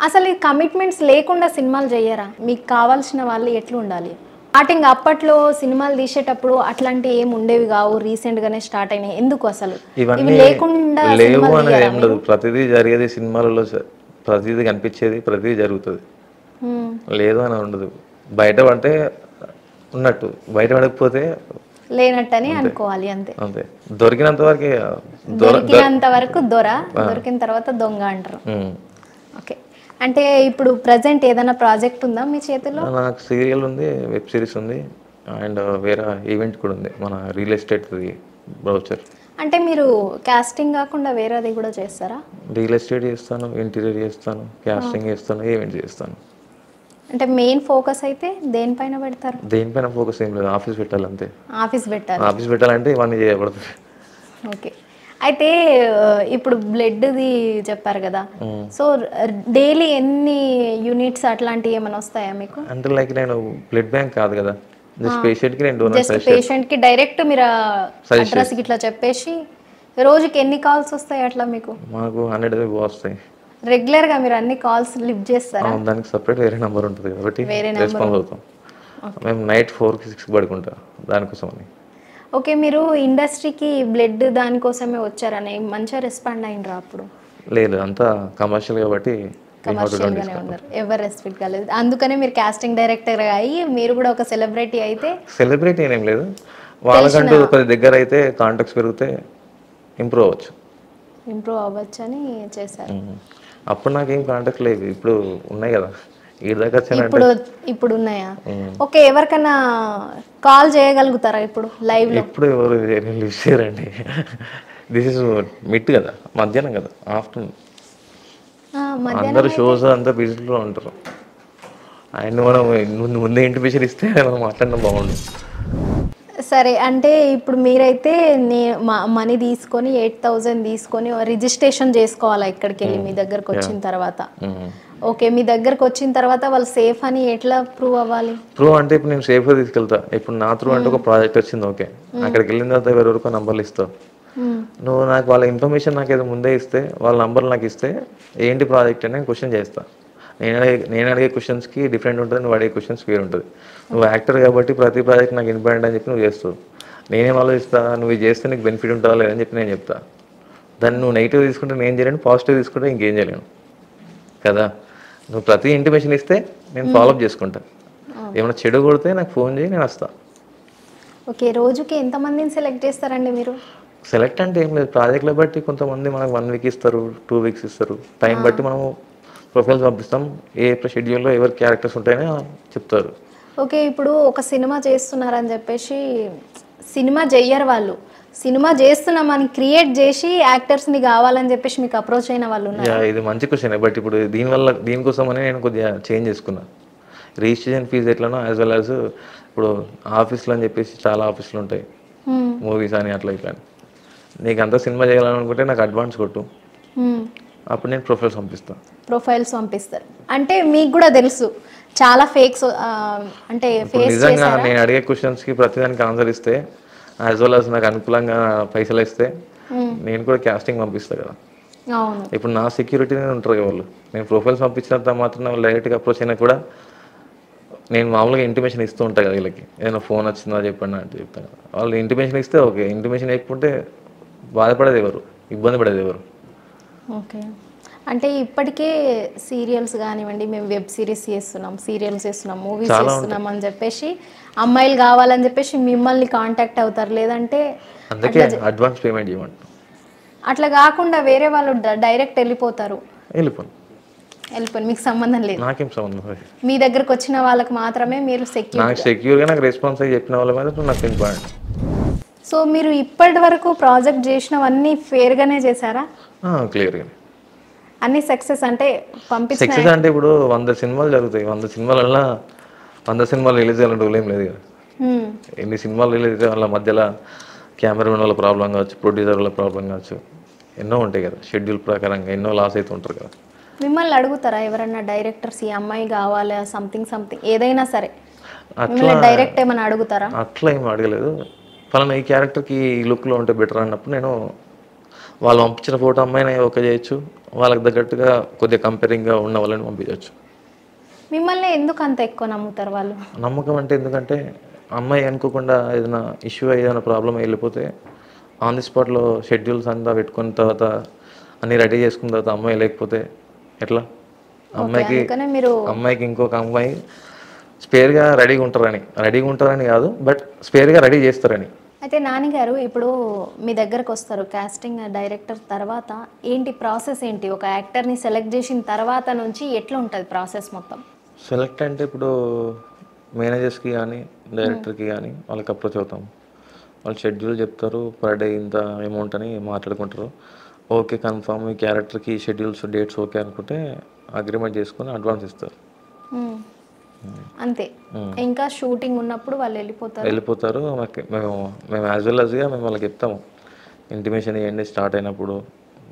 అసలు ఈ కమిట్మెంట్స్ లేకుండా సినిమాలు చెయ్యరా? మీకు కావాల్సిన వాళ్ళు ఎట్లా ఉండాలి? స్టార్టింగ్ అప్పట్లో సినిమాలు తీసేటప్పుడు అట్లాంటివి ఏమి ఉండేవి కావు. రీసెంట్‌గానే స్టార్ట్ అయినాయి. ఎందుకు అసలు? ఇవన్నీ ఇవి లేకుండా లేవు సినిమాలు అనేది తీయరా ఏం మీరు? ఉండదు. ప్రతిదీ జరిగేది సినిమాలలో ప్రతిదీ కనిపించేది, ప్రతిదీ జరుగుతది. హ్మ్. లేదు అని ఉండదు. బయట పడితే ఉన్నట్టు, బయట పడకపోతే లేనట్టని అనుకోవాలి అంతే. అంతే. దొరికినంత వరకే దొరికినంత వరకు దొరికిన తర్వాత దొంగ అంటారు. ఓకే. అంటే ఇప్పుడు ప్రెజెంట్ ఏదైనా ప్రాజెక్ట్ ఉందా మీ చేతిలో? నాకు సీరియల్ ఉంది, వెబ్ సిరీస్ ఉంది అండ్ వేరే ఈవెంట్ కూడా ఉంది. మన రియల్ ఎస్టేట్‌ది బ్రౌచర్. అంటే మీరు కాస్టింగ్ కాకుండా వేరేది కూడా చేస్తారా? రియల్ ఎస్టేట్ చేస్తాను, ఇంటీరియర్ చేస్తాను, క్యాస్టింగ్ చేస్తాను, ఈవెంట్ చేస్తాను. అంటే మెయిన్ ఫోకస్ అయితే దేనిపైన పెడతారు? దేనిపైన ఫోకస్ ఏం లేదు. ఆఫీస్ పెట్టాలి అంతే. ఆఫీస్ పెట్టాలి. ఆఫీస్ పెట్టాలంటే ఇవన్నీ చేయబడుతుంది. ఓకే. అయితే ఇప్పుడు బ్లడ్‌ది చెప్పారు కదా! సో, డైలీ ఎన్ని యూనిట్స్ అట్లాంటివి ఏమైనా వస్తాయా మీకు? అంటే లైక్ నేను బ్లడ్ బ్యాంక్ కాదు కదా. జస్ట్ పేషెంట్‌కి నేను డోనర్ జస్ట్ పేషెంట్‌కి డైరెక్ట్ మీరు అడ్రస్ ఇట్లా చెప్పేసి రోజుకి ఎన్ని కాల్స్ వస్తాయి అట్లా మీకు? మాకు 100 వస్తాయి. రెగ్యులర్‌గా మీరు అన్ని కాల్స్ లిఫ్ట్ చేస్తారా? దానికి సపరేట్ వేరే నెంబర్ ఉంటుంది కాబట్టి వేరే నెంబర్ రెస్పాన్స్ అవుతాం. మేము నైట్ 4కి 6కి పడుకుంటాం దానికోసం అని. ఓకే. మీరు ఇండస్ట్రీకి బ్లడ్ దానికోసమే వచ్చారని మంచిగా రెస్పాండ్ అయినరా అప్పుడు? లేదు అంతా కమర్షియల్ కాబట్టి కమర్షియల్గానే ఉన్నారు. ఎవరు రెస్పెక్ట్ కాలేదు. అందుకనే మీరు కాస్టింగ్ డైరెక్టర్ అయ్యి మీరు కూడా ఒక సెలబ్రిటీ అయితే సెలబ్రిటీ ఏం లేదు. వాళ్ళకంటూ కొద్ది దగ్గర అయితే కాంటాక్ట్స్ పెరిగితే ఇంప్రూవ్ అవ్వచ్చు. ఇంప్రూవ్ అవ్వచ్చని చేశారు. అప్పుడు నాకేం కాంటాక్ట్ లేదు. ఇప్పుడు ఉన్నాయి కదా. ఈ దాకా ఇప్పుడు ఇప్పుడు ఉన్నాయా? ఓకే. ఎవరికైనా కాల్ చేయగలుగుతారా ఇప్పుడు లైవ్ లో? ఇప్పుడు ఎవరు లిస్ట్ చేయరండి. దిస్ ఇస్ మిడ్ కదా, మధ్యాహ్నం కదా, ఆఫ్టర్నూన్. అందరు షోస్ అంతా బిజీలో ఉంటారు. అండ్ మనం ముందే ఇంటిమేషన్ ఇస్తే మనం మాట్లాడడం బాగుండు. సరే. అంటే ఇప్పుడు మీరైతే మనీ తీసుకొని 8,000 తీసుకొని రిజిస్ట్రేషన్ చేసుకోవాలా ఇక్కడికి వెళ్ళి మీ దగ్గరకు వచ్చిన తర్వాత? ఓకే. మీ దగ్గరకు వచ్చిన తర్వాత వాళ్ళు సేఫ్ అని ఎట్లా ప్రూవ్ అవ్వాలి? ప్రూవ్ అంటే ఇప్పుడు నేను సేఫ్గా తీసుకెళ్తా. ఇప్పుడు నా త్రూ అంటే ఒక ప్రాజెక్ట్ వచ్చింది, ఓకే. అక్కడికి వెళ్ళిన తర్వాత ఎవరెవరికో నంబర్లు ఇస్తావు. నువ్వు నాకు వాళ్ళ ఇన్ఫర్మేషన్ నాకు ఏదో ముందే ఇస్తే, వాళ్ళ నంబర్లు నాకు ఇస్తే ఏంటి ప్రాజెక్ట్ అని నేను క్వశ్చన్ చేస్తా. నేను అడిగే క్వశ్చన్స్కి డిఫరెంట్ ఉంటుంది, నువ్వు అడిగే క్వశ్చన్స్ వేరు ఉంటుంది. నువ్వు యాక్టర్ కాబట్టి ప్రతి ప్రాజెక్ట్ నాకు ఇంపార్టెంట్ అని చెప్పి నువ్వు చేస్తావు. నేనేం ఆలోచిస్తా, నువ్వు ఇది చేస్తే నీకు బెనిఫిట్ ఉంటుందా లేదని చెప్పి నేను చెప్తా. దాన్ని నువ్వు నెగిటివ్ తీసుకుంటే నేను చేయలేను, పాజిటివ్ తీసుకుంటే ఇంకేం చేయలేను కదా. నువ్వు ప్రతి ఇంటిమేషన్ ఇస్తే నేను ఫాలోఅప్ చేసుకుంటా. ఏమైనా చెడు కొడితే నాకు ఫోన్ చేయి, నేను వస్తా. ఓకే. రోజుకి ఎంతమందిని సెలెక్ట్ చేస్తారండి మీరు? సెలెక్ట్ అంటే ఏం లేదు, ప్రాజెక్టుల బట్టి కొంతమంది మనకు 1 వీక్ ఇస్తారు, 2 వీక్స్ ఇస్తారు. టైం బట్టి మనము ప్రొఫైల్స్ పంపిస్తాం. ఏ షెడ్యూల్లో ఎవరి క్యారెక్టర్స్ ఉంటాయని చెప్తారు. ఓకే. ఇప్పుడు ఒక సినిమా చేస్తున్నారని చెప్పేసి సినిమా చెయ్యరు వాళ్ళు. సినిమా చేస్తున్నామని క్రియేట్ చేసి యాక్టర్స్ని కావాలని చెప్పేసి మీకు అప్రోచ్ అయిన వాళ్ళు ఉన్నారు? ఇది మంచి క్వశ్చన్. బట్ ఇప్పుడు దీనికోసమనే నేను కొద్దిగా చేంజ్ చేసుకున్నా. రిజిస్ట్రేషన్ ఫీజు ఎట్లనో యాజ్ వెల్ యాజ్ ఇప్పుడు ఆఫీస్లో అని చెప్పేసి చాలా ఆఫీసులు ఉంటాయి, మూవీస్ అని అట్లా ఇట్లా అని. నీకు అంతా సినిమా చేయాలనుకుంటే నాకు అడ్వాన్స్ కొట్టు, అప్పుడు నేను ప్రొఫైల్స్ పంపిస్తారు. అంటే మీకు కూడా తెలుసు చాలా ఫేక్స్ అంటే నిజంగా నేను అడిగే క్వశ్చన్స్కి ప్రతిదానికి ఆన్సర్ ఇస్తే యాజ్ వెల్ యాజ్ నాకు అనుకూలంగా పైసలు ఇస్తే నేను కూడా క్యాస్టింగ్ పంపిస్తాను కదా. అవును. ఇప్పుడు నా సెక్యూరిటీనే ఉంటారు కదా వాళ్ళు. నేను ప్రొఫైల్స్ పంపించినంత మాత్రం వాళ్ళు డైరెక్ట్గా అప్రోచ్ అయినా కూడా నేను మామూలుగా ఇంటిమేషన్ ఇస్తూ ఉంటాను కదా వీళ్ళకి. ఏదైనా ఫోన్ వచ్చిందా చెప్పండి అంటే చెప్తాను కదా. వాళ్ళు ఇంటిమేషన్ ఇస్తే ఓకే, ఇంటిమేషన్ లేకపోతే బాధపడేది ఎవరు, ఇబ్బంది పడేది ఎవరు? ఓకే. అంటే ఇప్పటికే సీరియల్స్ కానివ్వండి, మేము వెబ్ సిరీస్ చేస్తున్నాం, సీరియల్స్ చేస్తున్నాం, మూవీస్ చేస్తున్నాం అని చెప్పేసి అమ్మాయిలు కావాలని చెప్పేసి మిమ్మల్ని కాంటాక్ట్ అవుతారు. లేదంటే అందుకే అడ్వాన్స్ పేమెంట్ ఇవ్వండి. అట్లా కాకుండా వేరే వాళ్ళు డైరెక్ట్ వెళ్ళిపోతారు. వెళ్ళిపోండి, మీకు సంబంధం లేదు. నాకేం సంబంధం లేదు. మీ దగ్గరకు వచ్చిన వాళ్ళకి మాత్రమే మీరు సెక్యూర్గా నాకు రెస్పాన్స్ అయ్యి చెప్పిన వాళ్ళ మీద నాకు ఇంపార్టెంట్. సో మీరు ఇప్పటి వరకు ప్రాజెక్ట్ చేసినవన్నీ ఫేర్గానే చేశారా? క్లియర్గా అన్ని సక్సెస్ అంటే పంపించిన సక్సెస్ అంటే ఇప్పుడు 100 సినిమాలు జరుగుతాయి. 100 సినిమాలలో 100 సినిమాలు రిలీజ్ అయ్యాలంటే ఏం లేదు కదా. ఎన్ని సినిమాలు రిలీజ్ అయితే వాళ్ళ మధ్యలో కెమెరామెన్ వాళ్ళ ప్రాబ్లం కావచ్చు, ప్రొడ్యూసర్ వాళ్ళ ప్రాబ్లం కావచ్చు, ఎన్నో ఉంటాయి కదా. షెడ్యూల్ ప్రకారంగా ఎన్నో లాస్ అయితే ఉంటారు కదా. మిమ్మల్ని అడుగుతారా ఎవరన్నా డైరెక్టర్స్ ఈ అమ్మాయి కావాలా సంథింగ్ ఏదైనా సరే అట్లా మిమ్మల్ని డైరెక్ట్ ఏమైనా అడుగుతారా? అట్లా ఏం అడగలేదు. ఫలానా ఈ క్యారెక్టర్కి ఈ లుక్లో ఉంటే బెటర్ అన్నప్పుడు నేను వాళ్ళు పంపించిన ఫోటో అమ్మాయిని ఓకే చేయొచ్చు, వాళ్ళకి తగ్గట్టుగా కొద్దిగా కంపేరింగ్గా ఉన్న వాళ్ళని పంపించవచ్చు. మిమ్మల్ని ఎందుకు అంత ఎక్కువ నమ్ముతారు వాళ్ళు? నమ్మకం అంటే ఎందుకంటే అమ్మాయి అనుకోకుండా ఏదైనా ఇష్యూ ఏదైనా ప్రాబ్లం వెళ్ళిపోతే ఆన్ ది స్పాట్లో షెడ్యూల్స్ అంతా పెట్టుకున్న తర్వాత అన్నీ రెడీ చేసుకున్న తర్వాత అమ్మాయి లేకపోతే ఎట్లా? అమ్మాయికి ఇంకొక అమ్మాయి స్పేర్గా రెడీగా ఉంటారని కాదు, బట్ స్పేర్గా రెడీ చేస్తారని. అయితే నాన్నగారు ఇప్పుడు మీ దగ్గరకు వస్తారు కాస్టింగ్ డైరెక్టర్ తర్వాత ఏంటి ప్రాసెస్ ఏంటి? ఒక యాక్టర్ని సెలెక్ట్ చేసిన తర్వాత నుంచి ఎట్లా ఉంటుంది ప్రాసెస్ మొత్తం? సెలెక్ట్ అంటే ఇప్పుడు మేనేజర్స్కి కానీ డైరెక్టర్కి కానీ వాళ్ళకి అప్రోచ్ అవుతాం. వాళ్ళు షెడ్యూల్ చెప్తారు, పర్ డే ఇంత అమౌంట్ అని మాట్లాడుకుంటారు. ఓకే కన్ఫామ్ ఈ క్యారెక్టర్కి షెడ్యూల్స్ డేట్స్ ఓకే అనుకుంటే అగ్రిమెంట్ చేసుకొని అడ్వాన్స్ ఇస్తారు. అంతే. ఇంకా షూటింగ్ ఉన్నప్పుడు వాళ్ళు వెళ్ళిపోతారు. మేము యాజ్ వెల్ యాజ్గా మేము వాళ్ళకి చెప్తాము, ఇంటిమేషన్ ఇవన్నీ స్టార్ట్ అయినప్పుడు.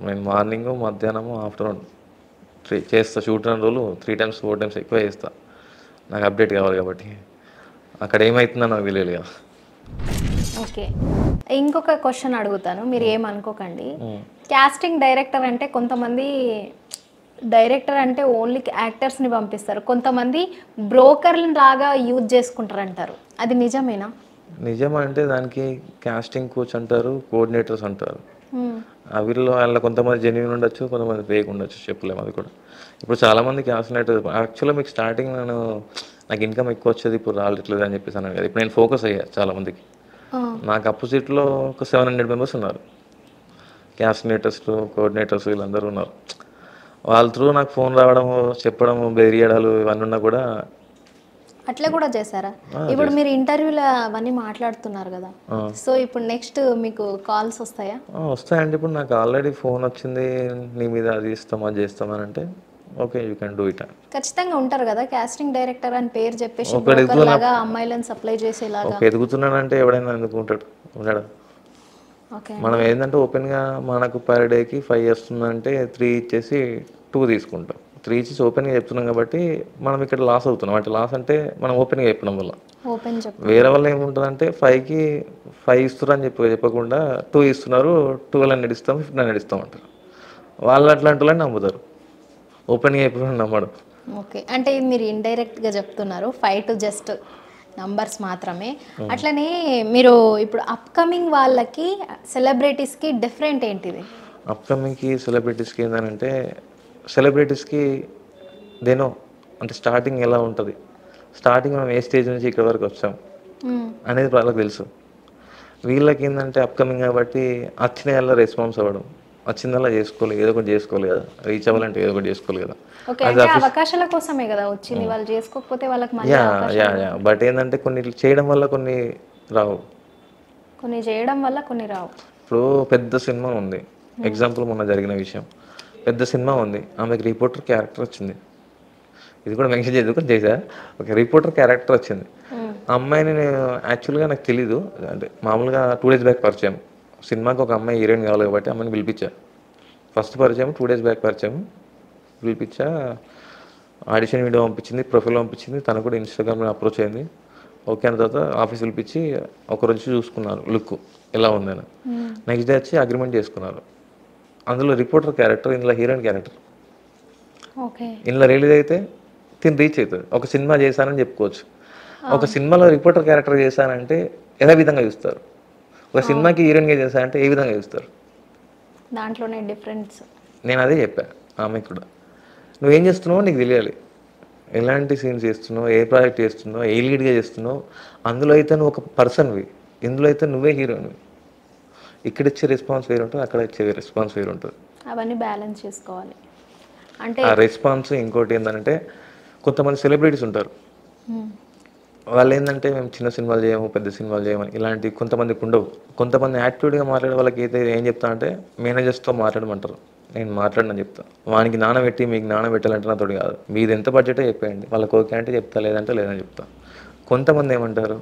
నేను మార్నింగ్, మధ్యాహ్నము, ఆఫ్టర్నూన్ చేస్తా. షూట్ అయిన రోజులు 3 times 4 times ఎక్కువ చేస్తా. నాకు అప్డేట్ కావాలి కాబట్టి. అక్కడ ఏమవుతుందో నాకు తెలియదు కదా. ఓకే, ఇంకొక క్వశ్చన్ అడుగుతాను, మీరు ఏమనుకోకండి. కాస్టింగ్ డైరెక్టర్ అంటే కొంతమంది డైరెక్టర్ అంటే ఓన్లీ యాక్టర్స్ని పంపిస్తారు, కొంతమంది బ్రోకర్ లాగా యూజ్ చేసుకుంటారు అంటారు, అది నిజమేనా? నిజం అంటే దానికి కాస్టింగ్ కోచ్ అంటారు, కోఆర్డినేటర్స్ అంటారు. వీళ్ళు వాళ్ళ కొంతమంది జెన్యూన్ ఉండొచ్చు, కొంతమంది ఫేక్ ఉండొచ్చు, చెప్పలేము అది కూడా. ఇప్పుడు చాలామంది కాస్టింగ్ యాక్చువల్గా మీకు స్టార్టింగ్ నాకు ఇన్కమ్ ఎక్కువ వచ్చేది, ఇప్పుడు రావట్లేదు అని చెప్పేసి అన్నాను కదా. ఇప్పుడు నేను ఫోకస్ అయ్యా చాలామందికి. నాకు అపోజిట్లో ఒక 700 members ఉన్నారు, కాస్టినేటర్స్, కోఆర్డినేటర్స్, వీళ్ళందరూ ఉన్నారు. వాళ్ళ త్రూ నాకు ఫోన్ రావడము, చెప్పడము, బెదిరియడాలు ఇవన్నీ ఉన్నా కూడా. అట్లా కూడా చేశారా? ఇప్పుడు మీరు ఇంటర్వ్యూలో అవన్నీ మాట్లాడుతున్నారు కదా, సో ఇప్పుడు నెక్స్ట్ మీకు కాల్స్ వస్తాయా? వస్తాయండి. ఇప్పుడు నాకు ఆల్రెడీ ఫోన్ వచ్చింది, నీ మీద అది ఇస్తాం అది చేస్తామని అంటే okay you can do it. ఖచ్చితంగా ఉంటారు కదా కాస్టింగ్ డైరెక్టర్ అని పేరు చెప్పేసి అమ్మాయిలను సప్లై చేసేలాగా. ఎదుగుతున్నానంటే ఎవడైనా ఎందుకుంటాడు, ఉన్నాడా? మనం ఏంటంటే ఓపెన్గా మనకు పర్ డేకి 5 వస్తుందంటే 3 ఇచ్చేసి 2 తీసుకుంటాం. 3 ఇచ్చేసి ఓపెన్గా చెప్తున్నాం కాబట్టి మనం ఇక్కడ లాస్ అవుతున్నాం. అంటే లాస్ అంటే మనం ఓపెన్గా చెప్పడం వల్ల. వేరే వల్ల ఏముంటుందంటే 5కి 5 ఇస్తున్నారు అని చెప్పకుండా 2 ఇస్తున్నారు, 12 అని నడుస్తాం, 15 నడుస్తాం అంటారు. వాళ్ళు అట్లాంటి వాళ్ళని నమ్ముతారు, ఓపెన్గా చెప్పడం నమ్మడం. ఓకే, అంటే మీరు ఇండైరెక్ట్గా చెప్తున్నారు 5 to జస్ట్ నంబర్స్ మాత్రమే. అట్లనే మీరు ఇప్పుడు అప్కమింగ్ వాళ్ళకి సెలబ్రిటీస్కి డిఫరెంట్ ఏంటిది? అప్కమింగ్కి సెలబ్రిటీస్కి ఏంటంటే సెలబ్రిటీస్కి దేనో అంటే స్టార్టింగ్ ఎలా ఉంటుంది, స్టార్టింగ్ మనం ఏ స్టేజ్ నుంచి ఇక్కడ వరకు వచ్చాం అనేది వాళ్ళకి తెలుసు. వీళ్ళకి ఏంటంటే అప్కమింగ్ కాబట్టి వచ్చిన వాళ్ళ రెస్పాన్స్ అవ్వడం, వచ్చిందల్లా చేసుకోవాలి, ఏదో ఒకటి చేసుకోవాలి కదా, రీచ్ అవ్వాలంటే ఏదో ఒకటి చేసుకోవాలి కదా. అవకాశాల కోసమే కదా వచ్చింది, వాళ్ళు చేసుకోకపోతే వాళ్ళకి బట్ ఏంటంటే కొన్ని చేయడం వల్ల కొన్ని రావు, కొన్ని చేయడం వల్ల కొన్ని రావు. ఇప్పుడు పెద్ద సినిమా ఉంది, ఎగ్జాంపుల్ మొన్న జరిగిన విషయం, పెద్ద సినిమా ఉంది, ఆమెకి రిపోర్టర్ క్యారెక్టర్ వచ్చింది. ఇది కూడా మెన్షన్ చేసుకొని చేసా, ఒక రిపోర్టర్ క్యారెక్టర్ వచ్చింది. ఆ అమ్మాయిని నేను యాక్చువల్గా నాకు తెలీదు, అంటే మామూలుగా 2 days బ్యాక్ పరిచయం. సినిమాకి ఒక అమ్మాయి హీరోయిన్ కావాలి కాబట్టి అమ్మాయిని పిలిపించా. ఫస్ట్ పరిచయం 2 days బ్యాక్ పరిచయం, పిలిపించా. ఆడిషన్ వీడియో పంపించింది, ప్రొఫైల్ పంపించింది, తను కూడా ఇన్స్టాగ్రామ్లో అప్రోచ్ అయింది. ఓకే అన్న తర్వాత ఆఫీస్ పిలిపించి ఒకరోజు చూసుకున్నారు లుక్ ఎలా ఉందని. నెక్స్ట్ డే వచ్చి అగ్రిమెంట్ చేసుకున్నారు. అందులో రిపోర్టర్ క్యారెక్టర్, ఇందులో హీరోయిన్ క్యారెక్టర్. ఇందులో రిలీజ్ అయితే తిని రీచ్ అవుతుంది. ఒక సినిమా చేశానని చెప్పుకోవచ్చు. ఒక సినిమాలో రిపోర్టర్ క్యారెక్టర్ చేశానంటే ఏ విధంగా చూస్తారు, ఒక సినిమాకి హీరోయిన్గా చేశానంటే ఏ విధంగా చూస్తారు, దాంట్లోనే డిఫరెన్స్. నేను అదే చెప్పా ఆమెకు కూడా, నువ్వేం చేస్తున్నావో నీకు తెలియాలి, ఎలాంటి సీన్స్ చేస్తున్నావు, ఏ ప్రాజెక్ట్ చేస్తున్నావు, ఏ లీడ్గా చేస్తున్నావు. అందులో అయితే నువ్వు ఒక పర్సన్వి, ఇందులో అయితే నువ్వే హీరోయిన్వి. ఇక్కడ ఇచ్చే రెస్పాన్స్ వేరు ఉంటుంది, అక్కడ ఇచ్చే రెస్పాన్స్ వేరు ఉంటుంది. అవన్నీ బ్యాలెన్స్ చేసుకోవాలి. అంటే ఆ రెస్పాన్స్ ఇంకోటి ఏంటంటే కొంతమంది సెలబ్రిటీస్ ఉంటారు, వాళ్ళు ఏంటంటే మేము చిన్న సినిమాలు చేయము, పెద్ద సినిమాలు చేయమని ఇలాంటి కొంతమందికి ఉండవు. కొంతమంది యాక్టివ్గా మాట్లాడే వాళ్ళకి అయితే ఏం చెప్తా అంటే మేనేజర్స్తో మాట్లాడమంటారు. నేను మాట్లాడనని చెప్తా, వానికి నానబెట్టి మీకు నానబెట్టాలంటే నాతోటి కాదు, మీది ఎంత బడ్జెటే చెప్పేయండి, వాళ్ళకి ఓకే అంటే చెప్తా, లేదంటే లేదని చెప్తా. కొంతమంది ఏమంటారు,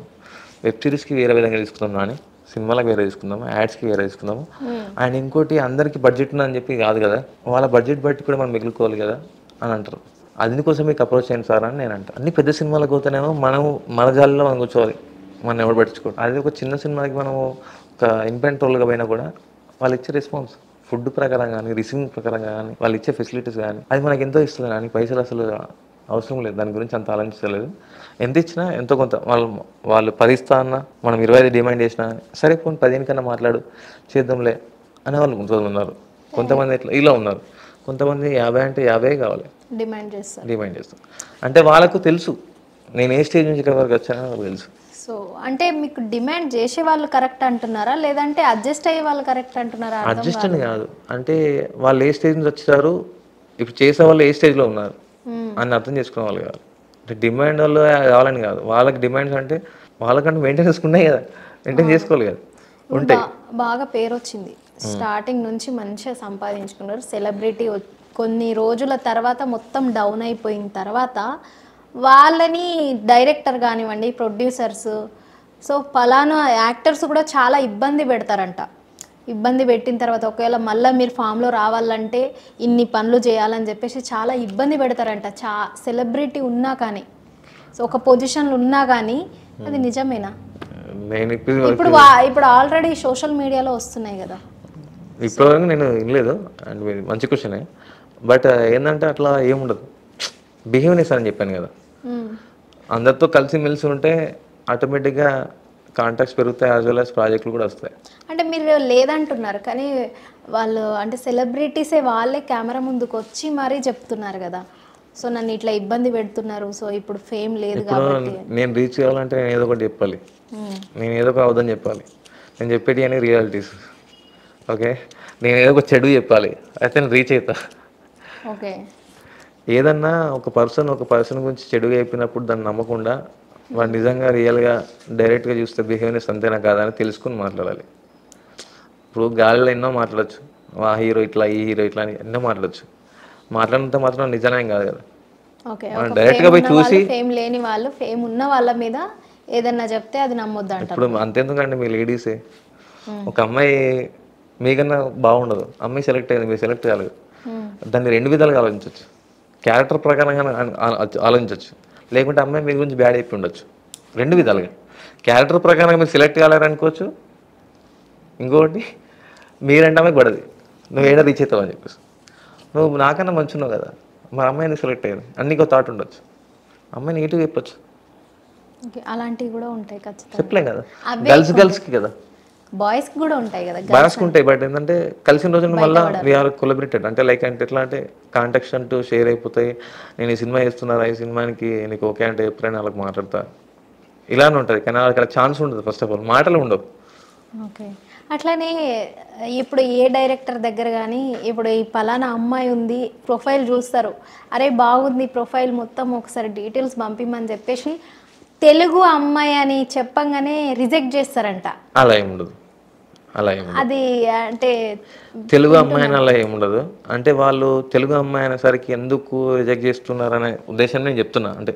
వెబ్ సిరీస్కి వేరే విధంగా తీసుకుందాం కానీ సినిమాలకు వేరే తీసుకుందాము, యాడ్స్కి వేరే తీసుకుందాము. అండ్ ఇంకోటి అందరికీ బడ్జెట్ ఉందని చెప్పి కాదు కదా, వాళ్ళ బడ్జెట్ బట్టి కూడా మనం మిగులుకోవాలి కదా అని అంటారు. అందుకోసం మీకు అప్రోచ్ అయ్యింది సార్ అని నేను అంటాను. అన్ని పెద్ద సినిమాలకు పోతేనేమో మనం మన జాలిలో మనం కూర్చోవాలి, మనం ఎవరు పట్టించుకోవాలి. అది ఒక చిన్న సినిమాకి మనము ఒక ఇంపెంట్ రోల్గా పోయినా కూడా వాళ్ళు ఇచ్చే రెస్పాన్స్ ఫుడ్ ప్రకారం కానీ, రిసీవింగ్ ప్రకారం కానీ, వాళ్ళు ఇచ్చే ఫెసిలిటీస్ కానీ అది మనకి ఎంతో ఇస్తుంది. కానీ పైసలు అసలు అవసరం లేదు, దాని గురించి అంత ఆలోచించలేదు. ఎంత ఇచ్చినా ఎంతో కొంత వాళ్ళు 10 ఇస్తా అన్నా, మనం 25 డిమాండ్ చేసినా సరే పోనీ 15 కన్నా మాట్లాడు చేద్దాంలే అనే వాళ్ళు కొంతమంది ఉన్నారు. కొంతమంది ఇలా ఉన్నారు. కొంతమంది 50 అంటే 50 కావాలి డిమాండ్ చేస్తాం. అంటే వాళ్ళకు తెలుసు నేను ఏ స్టేజ్ నుంచి ఇక్కడ వరకు వచ్చానో వాళ్ళకి తెలుసు. సో అంటే మీకు డిమాండ్ చేసే వాళ్ళు కరెక్ట్ అంటున్నారా, లేదంటే అడ్జస్ట్ అయ్యే వాళ్ళు కరెక్ట్ అంటున్నారా? అడ్జస్ట్ అని కాదు, అంటే వాళ్ళు ఏ స్టేజ్ నుంచి వచ్చారు, ఇప్పుడు చేసే వాళ్ళు ఏ స్టేజ్లో ఉన్నారు అని అర్థం చేసుకునే వాళ్ళు కాదు. అంటే డిమాండ్ వాళ్ళు కావాలని కాదు, వాళ్ళకి డిమాండ్స్ అంటే వాళ్ళకంటే మెయింటెనెన్స్ ఉన్నాయి కదా, మెయింటైన్ చేసుకోవాలి కదా. ఉంటాయి. బాగా పేరు వచ్చింది, స్టార్టింగ్ నుంచి మంచిగా సంపాదించుకున్నారు. సెలబ్రిటీ కొన్ని రోజుల తర్వాత మొత్తం డౌన్ అయిపోయిన తర్వాత వాళ్ళని డైరెక్టర్ కానివ్వండి, ప్రొడ్యూసర్స్, సో పలానా యాక్టర్స్ కూడా చాలా ఇబ్బంది పెడతారంట. ఇబ్బంది పెట్టిన తర్వాత ఒకవేళ మళ్ళీ మీరు ఫామ్లో రావాలంటే ఇన్ని పనులు చేయాలని చెప్పేసి చాలా ఇబ్బంది పెడతారంట. సెలబ్రిటీ ఉన్నా కానీ, సో ఒక పొజిషన్లో ఉన్నా కానీ అది నిజమేనా? నేను ఇప్పుడు ఆల్రెడీ సోషల్ మీడియాలో వస్తున్నాయి కదా. ఇప్పటివరకు నేను వినలేదు. అండ్ మంచి క్వశ్చనే. బట్ ఏంటంటే అట్లా ఏముండదు, బిహేవ్నెస్ అని చెప్పాను కదా. అందరితో కలిసి మెలిసి ఉంటే ఆటోమేటిక్గా కాంటాక్ట్స్ పెరుగుతాయి, యాజ్ వెల్ యాజ్ ప్రాజెక్టులు కూడా వస్తాయి. అంటే మీరు లేదంటున్నారు కానీ వాళ్ళు అంటే సెలబ్రిటీసే వాళ్ళే కెమెరా ముందుకు వచ్చి మరీ చెప్తున్నారు కదా, సో నన్ను ఇట్లా ఇబ్బంది పెడుతున్నారు, సో ఇప్పుడు ఫేమ్ లేదు కాబట్టి నేను రీచ్ కావాలంటే నేను ఏదో ఒకటి చెప్పాలి, నేను ఏదో ఒక అవదని చెప్పాలి. నేను చెప్పేటి అని రియాలిటీస్. ఓకే, నేను ఏదో ఒక చెడు చెప్పాలి, అయితే నేను రీచ్ అవుతా. ఓకే, ఏదన్నా ఒక పర్సన్ గురించి చెడుగా అయిపోయినప్పుడు దాన్ని నమ్మకుండా వాడు నిజంగా రియల్గా డైరెక్ట్గా చూస్తే బిహేవియర్స్ అంతేనా కాదా అని తెలుసుకుని మాట్లాడాలి. ఇప్పుడు గాలిలో ఎన్నో మాట్లాడచ్చు, ఆ హీరో ఇట్లా, ఈ హీరో ఇట్లా అని ఎన్నో మాట్లాడచ్చు. మాట్లాడినంత మాత్రం నిజానేం కాదు కదా. ఓకే, డైరెక్ట్గా పోయి చూసి ఫేమ్ లేని వాళ్ళు ఫేమ్ ఉన్న వాళ్ళ మీద ఏదన్నా చెప్తే అది నమ్మొద్దు అంటారు. ఇప్పుడు అంతెందుకండి, మీ లేడీసే ఒక అమ్మాయి మీకన్నా బాగుండదు, అమ్మాయి సెలెక్ట్ అయింది, మీరు సెలెక్ట్ కాలేదు, దాన్ని 2 విధాలుగా ఆలోచించవచ్చు. క్యారెక్టర్ ప్రకారంగా ఆలోచించవచ్చు, లేకుంటే అమ్మాయి మీ గురించి బ్యాడ్ అయిపోయి ఉండొచ్చు. 2 విధాలుగా క్యారెక్టర్ ప్రకారంగా మీరు సెలెక్ట్ కాలేరనుకోవచ్చు, ఇంకొకటి మీరంటే అమ్మాయికి పడది, నువ్వు ఏడా రీచ్ అవుతావు అని చెప్పేసి. నువ్వు నాకన్నా మంచి ఉన్నావు కదా, మా అమ్మాయిని సెలెక్ట్ అయ్యింది అన్నీ థాట్ ఉండొచ్చు, అమ్మాయి నెగిటివ్ చెప్పచ్చు. అలాంటివి కూడా ఉంటాయి ఖచ్చితంగా, చెప్పలేం కదా. గర్ల్స్కి కదా, బాయ్స్కి కూడా ఉంటాయి కదా. బాయ్స్కి ఉంటాయి, బట్ ఏంటంటే కలిసిన రోజున మళ్ళీ వీఆర్ కొలబరేటెడ్. అంటే లైక్ అంటే ఎట్లా అంటే కాంటాక్ట్స్ అంటూ షేర్ అయిపోతాయి. నేను ఈ సినిమా చేస్తున్నారా, ఈ సినిమానికి నీకు ఓకే అంటే ఎప్పుడైనా వాళ్ళకి మాట్లాడతా, ఇలానే ఉంటుంది. కానీ వాళ్ళకి ఛాన్స్ ఉండదు, ఫస్ట్ ఆఫ్ ఆల్ మాటలు ఉండవు. ఓకే, అట్లానే ఇప్పుడు ఏ డైరెక్టర్ దగ్గర కానీ ఇప్పుడు ఈ పలానా అమ్మాయి ఉంది ప్రొఫైల్ చూస్తారు, అరే బాగుంది ప్రొఫైల్ మొత్తం ఒకసారి డీటెయిల్స్ పంపిమని చెప్పేసి తెలుగు అమ్మాయి అని చెప్పంగానే రిజెక్ట్ చేస్తారంట. అలా ఏముండదు, అది అంటే తెలుగు అమ్మాయి అలా ఏముండదు. అంటే వాళ్ళు తెలుగు అమ్మాయి అనేసరికి ఎందుకు రిజెక్ట్ చేస్తున్నారనే ఉద్దేశం నేను చెప్తున్నా. అంటే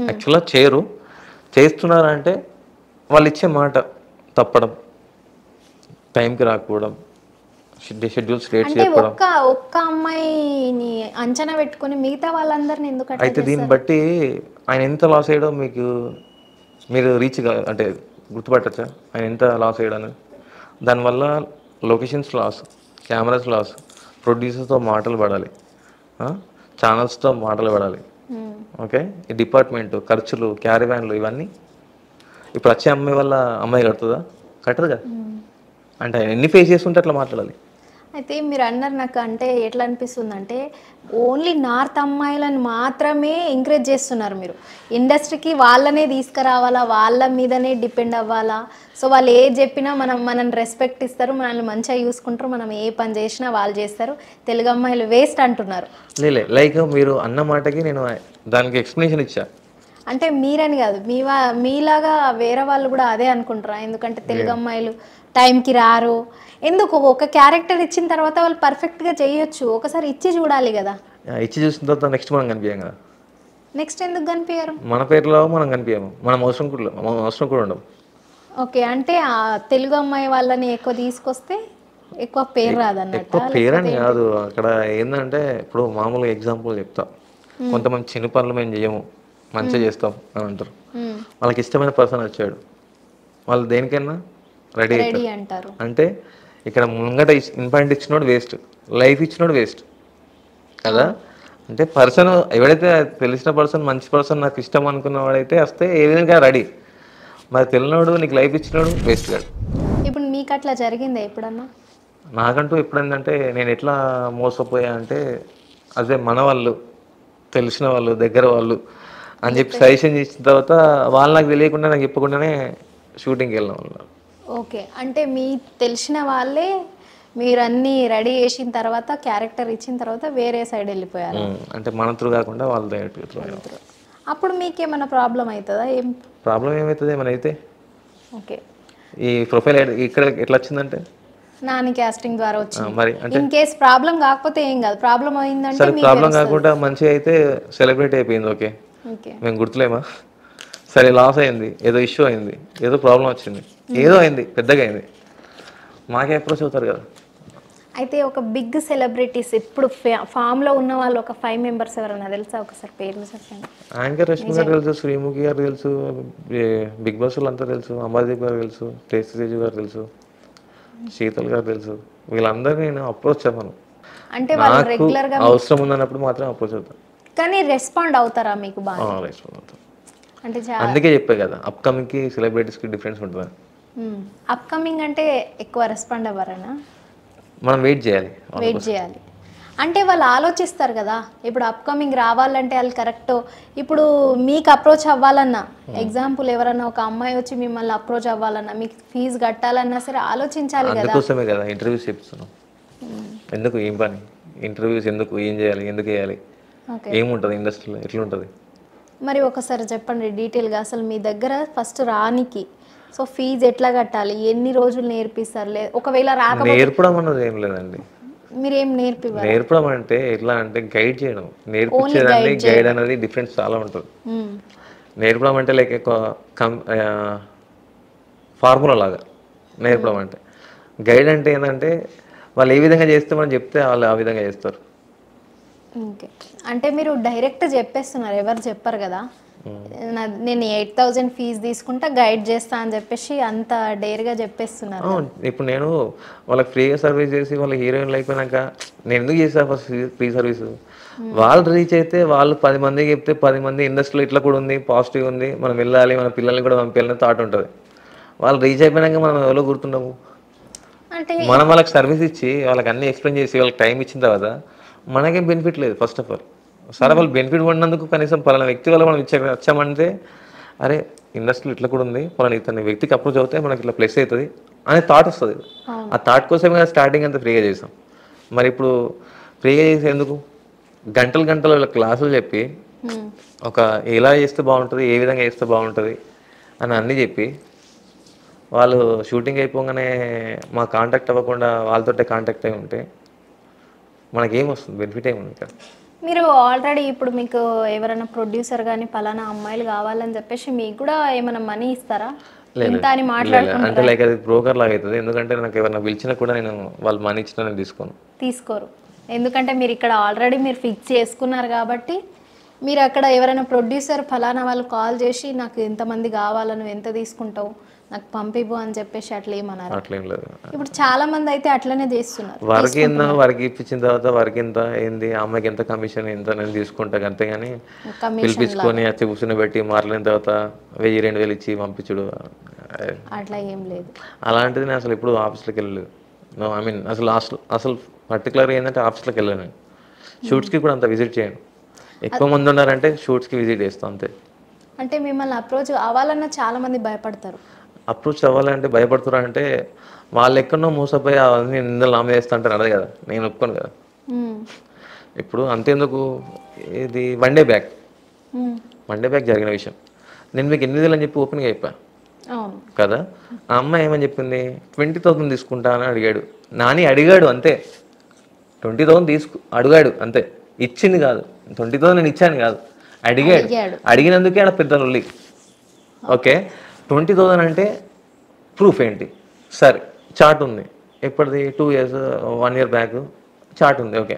యాక్చువల్గా చేస్తున్నారంటే వాళ్ళు ఇచ్చే మాట తప్పడం, టైంకి రాకపోవడం, షెడ్యూల్స్ లేట్ చేయకపోవడం. ఒక్క అమ్మాయిని అంచనా పెట్టుకొని మిగతా వాళ్ళందరినీ ఎందుకు అయితే దీన్ని బట్టి ఆయన ఎంత లాస్ అయ్యాడో మీరు రీచ్ అంటే గుర్తుపట్టచ్చా ఆయన ఎంత లాస్ అయ్యాడని. దానివల్ల లొకేషన్స్ లాస్, కెమెరాస్ లాస్, ప్రొడ్యూసర్స్తో మాటలు పడాలి, ఛానల్స్తో మాటలు పడాలి. ఓకే, ఈ డిపార్ట్మెంట్ ఖర్చులు, క్యారీవ్యాన్లు, ఇవన్నీ ఇప్పుడు వచ్చే అమ్మాయి వల్ల అమ్మాయి కడుతుందా? కట్టదుగా. అంటే ఎన్ని ఫేస్ చేస్తుంటే అట్లా మాట్లాడాలి. అయితే మీరు అన్నారు, నాకు అంటే ఎట్లా అనిపిస్తుంది అంటే ఓన్లీ నార్త్ అమ్మాయిలను మాత్రమే ఎంకరేజ్ చేస్తున్నారు మీరు. ఇండస్ట్రీకి వాళ్ళనే తీసుకురావాలా, వాళ్ళ మీదనే డిపెండ్ అవ్వాలా, సో వాళ్ళు ఏ చెప్పినా మనల్ని రెస్పెక్ట్ ఇస్తారు, మనల్ని మంచిగా చూసుకుంటారు, మనం ఏ పని చేసినా వాళ్ళు చేస్తారు, తెలుగు అమ్మాయిలు వేస్ట్ అంటున్నారు. లైక్ మీరు అన్న మాటకి నేను దానికి ఎక్స్ప్లెనేషన్ ఇచ్చా. అంటే మీరని కాదు, మీలాగా వేరే వాళ్ళు కూడా అదే అనుకుంటారా? ఎందుకంటే తెలుగు అమ్మాయిలు టైంకి రారు, ఎందుకు ఒక క్యారెక్టర్ ఇచ్చిన తర్వాత వాళ్ళు పర్ఫెక్ట్గా చేయొచ్చు, ఒకసారి ఇచ్చి చూడాలి కదా. ఇచ్చి చూసిన తర్వాత నెక్స్ట్ మనం కనిపించాం కదా. నెక్స్ట్ ఎందుకు కనిపించారు? మన పేరులో మనం కనిపించాము, మనం అవసరం కూడా ఉండవు. ఓకే, అంటే ఆ తెలుగు అమ్మాయి వాళ్ళని ఎక్కువ తీసుకొస్తే ఎక్కువ పేరు రాదన్నట్ట. ఎక్కువ పేరని కాదు, అక్కడ ఏంటంటే ఇప్పుడు మామూలుగా ఎగ్జాంపుల్ చెప్తా. కొంతమంది చిన్న పనులు మేము చేయము, మంచిగా చేస్తాం అని అంటారు. వాళ్ళకి ఇష్టమైన పర్సన్ వచ్చాడు, వాళ్ళు దేనికైనా రెడీ రెడీ అవుతారు. అంటారు. అంటే ఇక్కడ ముంగట ఇంపార్టెంట్ ఇచ్చినోడు వేస్ట్, లైఫ్ ఇచ్చినోడు వేస్ట్ కదా. అంటే పర్సన్ ఎవడైతే తెలిసిన పర్సన్, మంచి పర్సన్, నాకు ఇష్టం అనుకున్న వాడైతే వస్తే ఏ విధంగా రెడీ. మరి తెలియనోడు నీకు లైఫ్ ఇచ్చినోడు వేస్ట్ కాదు. ఇప్పుడు మీకు అట్లా జరిగిందా ఎప్పుడన్నా? నాకంటూ ఎప్పుడైందంటే నేను ఎట్లా మోసపోయా అంటే, అదే మన వాళ్ళు, తెలిసిన వాళ్ళు, దగ్గర వాళ్ళు అని చెప్పి సజెషన్ చేసిన తర్వాత వాళ్ళు నాకు తెలియకుండా, నాకు చెప్పకుండానే షూటింగ్కి వెళ్ళిన వాళ్ళు. ఓకే, అంటే మీ తెలిసిన వాళ్ళే మీరు అన్నీ రెడీ చేసిన తర్వాత, క్యారెక్టర్ ఇచ్చిన తర్వాత వేరే సైడ్ వెళ్ళిపోయారు. అంటే మన త్రూ కాకుండా వాళ్ళ డైరెక్ట్. అప్పుడు మీకేమైనా ప్రాబ్లం అవుతుందా? ఏం ప్రాబ్లం ఏమవుతుంది ఏమైనా అయితే? ఓకే, ఈ ప్రొఫైల్ ఇక్కడ ఎట్లా వచ్చిందంటే నాని కాస్టింగ్ ద్వారా వచ్చింది. మరి అంటే ఇన్ కేస్ ప్రాబ్లం కాకపోతే ఏం కాదు, ప్రాబ్లం అయిందంటే సరే, ప్రాబ్లం కాకుండా మంచిగా అయితే సెలబ్రేట్ అయిపోయింది. ఓకే, ఓకే, మేము గుర్తులేమా? సరే, లాస్ అయింది, ఏదో ఇష్యూ అయింది, ఏదో ప్రాబ్లం వచ్చింది, ఏదో అయింది, పెద్దగా అయింది, మాకే అప్రోచ్ అవుతారు కదా. అయితే ఒక బిగ్ సెలబ్రిటీస్ ఇప్పుడు ఫామ్లో ఉన్న వాళ్ళు ఒక 5 మెంబర్స్ ఎవరైనా తెలుసా? ఒకసారి పేర్లు చెప్పండి. యాంకర్ రష్మి గారు తెలుసు, శ్రీముఖి గారు తెలుసు, బిగ్ బాస్ అంతా తెలుసు, అమర్దీప్ గారు తెలుసు, టేస్టీ తేజు గారు తెలుసు, శీతల్ గారు తెలుసు. వీళ్ళందరినీ నేను అప్రోచ్ అవ్వను. అంటే వాళ్ళు నాకు రెగ్యులర్గా అవసరం ఉందన్నప్పుడు మాత్రం అప్రోచ్ అవుతాను. కానీ రెస్పాండ్ అవుతారా మీకు బాగా? రెస్పాండ్ అవుతాను. అంటే అందుకే చెప్పే కదా, అప్కమింగ్కి సెలబ్రిటీస్కి డిఫరెన్స్ ఉంటుంది. అప్కమింగ్ అంటే ఎక్కువ రెస్పాండ్ అవ్వరనా? మనం వెయిట్ చేయాలి. అంటే వాళ్ళు ఆలోచిస్తారు కదా, ఇప్పుడు అప్కమింగ్ రావాలంటే వాళ్ళు కరెక్ట్. ఇప్పుడు మీకు అప్రోచ్ అవ్వాలన్నా, ఎగ్జాంపుల్ ఎవరన్నా ఒక అమ్మాయి వచ్చి మిమ్మల్ని అప్రోచ్ అవ్వాలన్నా, మీకు ఫీజు కట్టాలన్నా సరే ఆలోచించాలి కదా. అందుకోసమే కదా ఇంటర్వ్యూస్ చెప్తున్నాం. ఎందుకు, ఏం పని ఇంటర్వ్యూస్, ఎందుకు, ఏం చేయాలి, ఎందుకు వేయాలి, ఏముంటుంది ఇండస్ట్రీలో, ఎట్లుంటుంది? మరి ఒకసారి చెప్పండి డీటెయిల్గా, అసలు మీ దగ్గర ఫస్ట్ రానికి సో ఫీజు ఎట్లా కట్టాలి, ఎన్ని రోజులు నేర్పిస్తారు, ఒకవేళ రాకపోతే నేర్పడం అన్నది ఏం లేదండి. మీరేం నేర్పడం అంటే ఎట్లా అంటే గైడ్ చేయడం, నేర్పించేదాన్ని గైడ్ అనేది డిఫరెన్స్ చాలా ఉంటుంది. నేర్పడం అంటే లైక్ ఫార్ములా లాగా నేర్పడం అంటే. గైడ్ అంటే ఏంటంటే వాళ్ళు ఏ విధంగా చేస్తే మనం చెప్తే వాళ్ళు ఆ విధంగా చేస్తారు. ఓకే, అంటే మీరు డైరెక్ట్ చెప్పేస్తున్నారు, ఎవరు చెప్పరు కదా. నేను 8,000 ఫీజు తీసుకుంటా, గైడ్ చేస్తా అని చెప్పేసి అంత డేర్గా చెప్పేస్తున్నారు. ఇప్పుడు నేను వాళ్ళకి ఫ్రీగా సర్వీస్ చేసి వాళ్ళ హీరోయిన్లు అయిపోయినాక నేను ఎందుకు చేసా ఫస్ట్ ఫ్రీ సర్వీస్? వాళ్ళు రీచ్ అయితే వాళ్ళు 10 మందికి చెప్తే 10 మంది ఇండస్ట్రీలో ఇట్లా కూడా ఉంది, పాజిటివ్ ఉంది, మనం వెళ్ళాలి, మన పిల్లల్ని కూడా పంపించాలని థాట్ ఉంటుంది. వాళ్ళు రీచ్ అయిపోయినాక మనం ఎవరో గుర్తుండము. అంటే మనం వాళ్ళకి సర్వీస్ ఇచ్చి వాళ్ళకి అన్ని ఎక్స్ప్లెయిన్ చేసి వాళ్ళకి టైం ఇచ్చిన తర్వాత మనకేం బెనిఫిట్ లేదు. ఫస్ట్ ఆఫ్ ఆల్ సరే, వాళ్ళు బెనిఫిట్ పడినందుకు కనీసం పలానా వ్యక్తి వల్ల మనం వచ్చామంటే, అరే ఇండస్ట్రీలో ఇట్లా కూడా ఉంది, పలానా ఇతని వ్యక్తికి అప్రోచ్ అవుతే మనకి ఇట్లా ప్లస్ అవుతుంది అనే థాట్ వస్తుంది. ఆ థాట్ కోసమే స్టార్టింగ్ అంతా ఫ్రీగా చేసాం. మరి ఇప్పుడు ఫ్రీగా చేసేందుకు గంటలు గంటలు వాళ్ళ క్లాసులు చెప్పి ఒక ఎలా చేస్తే బాగుంటుంది, ఏ విధంగా చేస్తే బాగుంటుంది అని అన్నీ చెప్పి వాళ్ళు షూటింగ్ అయిపోగానే మా కాంటాక్ట్ అవ్వకుండా వాళ్ళతోటే కాంటాక్ట్ అయి ఉంటే మనకేం వస్తుంది, బెనిఫిట్ ఏముంది ఇక్కడ? మీరు ఆల్రెడీ ఇప్పుడు మీకు ఎవరైనా ప్రొడ్యూసర్ కానీ పలానా అమ్మాయిలు కావాలని చెప్పేసి మీకు కూడా ఏమైనా మనీ ఇస్తారా? ఇంత అని మాట్లాడుకుంటారా? అంటే లైక్ అది బ్రోకర్ లాగా అవుతుంది. ఎందుకంటే నాకు ఎవరైనా పిలిచినా కూడా నేను వాళ్ళు మనీ ఇచ్చినా నేను తీసుకోరు. ఎందుకంటే మీరు ఇక్కడ ఆల్రెడీ మీరు ఫిక్స్ చేసుకున్నారు కాబట్టి. మీరు అక్కడ ఎవరైనా ప్రొడ్యూసర్ ఫలానా వాళ్ళు కాల్ చేసి నాకు ఎంతమంది కావాలా, నువ్వు ఎంత తీసుకుంటావు, నాకు పంపిపు అని చెప్పేసి అట్లా ఏమన్నారు? అట్లేం లేదు. ఇప్పుడు చాలా మంది అయితే అట్లనే చేస్తున్నారు. వారికి ఇప్పించిన తర్వాత వారికి ఎంత ఏంది, అమ్మాయికి ఎంత కమిషన్ ఎంత నేను తీసుకుంటా అంతేగాని పిలిపించుకొని వచ్చి కూర్చుని పెట్టి మారలేని తర్వాత 1000-2000 ఇచ్చి పంపించుడు అట్లా ఏం లేదు. అలాంటిది నేను అసలు ఎప్పుడు ఆఫీస్లోకి వెళ్ళలేదు. ఐ మీన్ అసలు పర్టికులర్గా ఏంటంటే ఆఫీస్లోకి వెళ్ళాను. నేను షూట్స్కి కూడా అంత విజిట్ చేయను. ఎక్కువ మంది ఉన్నారంటే షూట్స్కి విజిట్ చేస్తాను అంతే. అంటే మిమ్మల్ని అప్రోచ్ అవ్వాలన్నా చాలా మంది భయపడతారు. అప్రోచ్ అవ్వాలంటే భయపడుతున్నారు అంటే వాళ్ళు ఎక్కడో మోసపోయి అవన్నీ నిందలు నామే చేస్తా అంటారు. అదే కదా, నేను ఒప్పుకోను కదా. ఇప్పుడు అంతేందుకు, ఇది వన్ డే బ్యాక్ జరిగిన విషయం నేను మీకు 8,000 అని చెప్పి ఓపెన్గా చెప్పా కదా. ఆ అమ్మాయి ఏమని చెప్పింది, 20,000 తీసుకుంటా అని అడిగాడు. నాని అడిగాడు అంతే, 20,000 అడిగాడు అంతే, ఇచ్చింది కాదు. 20,000 నేను ఇచ్చాను కాదు, అడిగాడు. అడిగినందుకే ఆడ పెద్ద లొల్లి. ఓకే, 20,000 అంటే ప్రూఫ్ ఏంటి? సరే చార్ట్ ఉంది, ఎప్పటిది 2 years 1 year బ్యాక్ చార్ట్ ఉంది, ఓకే.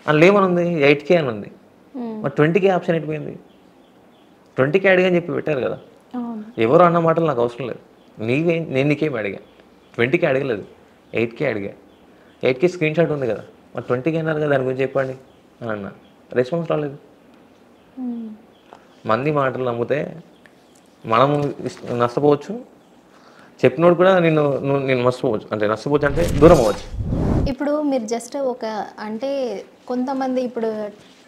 అందులో ఏమని ఉంది? 8K అని ఉంది. మరి 20K ఆప్షన్ ఎటుపోయింది? 20K అడిగా అని చెప్పి పెట్టారు కదా. ఎవరు అన్న మాటలు నాకు అవసరం లేదు. నేను నీకేం అడిగా? 20K అడగలేదు, 8K అడిగా. 8K స్క్రీన్ షాట్ ఉంది కదా, మరి 20K అన్నారు కదా, దాని గురించి చెప్పండి అని అన్న. రెస్పాన్స్ రాలేదు. మంది మాటలు నమ్మితే మనం నష్టపోవచ్చు, చెప్పినోడు కూడా నేను నష్టపోవచ్చు. అంటే నష్టపోవచ్చు అంటే దూరం అవ్వచ్చు. ఇప్పుడు మీరు జస్ట్ అంటే కొంతమంది ఇప్పుడు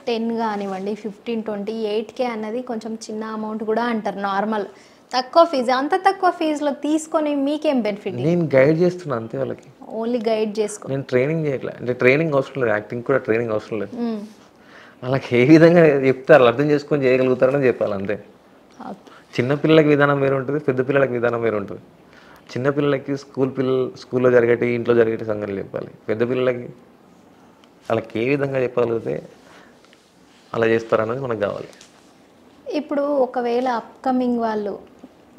10 కానివ్వండి, 15, 20, 8K అన్నది కొంచెం చిన్న అమౌంట్ కూడా అంటారు. నార్మల్ తక్కువ ఫీజు, అంత తక్కువ ఫీజులో తీసుకొని మీకేం బెనిఫిట్? నేను గైడ్ చేస్తున్నా అంతే వాళ్ళకి. ఓన్లీ గైడ్ చేసుకో, నేను ట్రైనింగ్ చేయట్లే. అంటే ట్రైనింగ్ అవసరం లేదు, యాక్టింగ్ కూడా ట్రైనింగ్ అవసరం లేదు. వాళ్ళకి ఏ విధంగా చెప్తారు అర్థం చేసుకొని చేయగలుగుతారని చెప్పాలి అంతే. చిన్నపిల్లలకి విధానం వేరు ఉంటుంది, పెద్ద పిల్లలకి విధానం వేరు ఉంటుంది. చిన్నపిల్లలకి స్కూల్లో జరిగేటి, ఇంట్లో జరిగేటి సంగతులు చెప్పాలి. పెద్ద పిల్లలకి వాళ్ళకి ఏ విధంగా చెప్పగలిగితే అలా చేస్తారన్నది మనకు కావాలి. ఇప్పుడు ఒకవేళ అప్కమింగ్ వాళ్ళు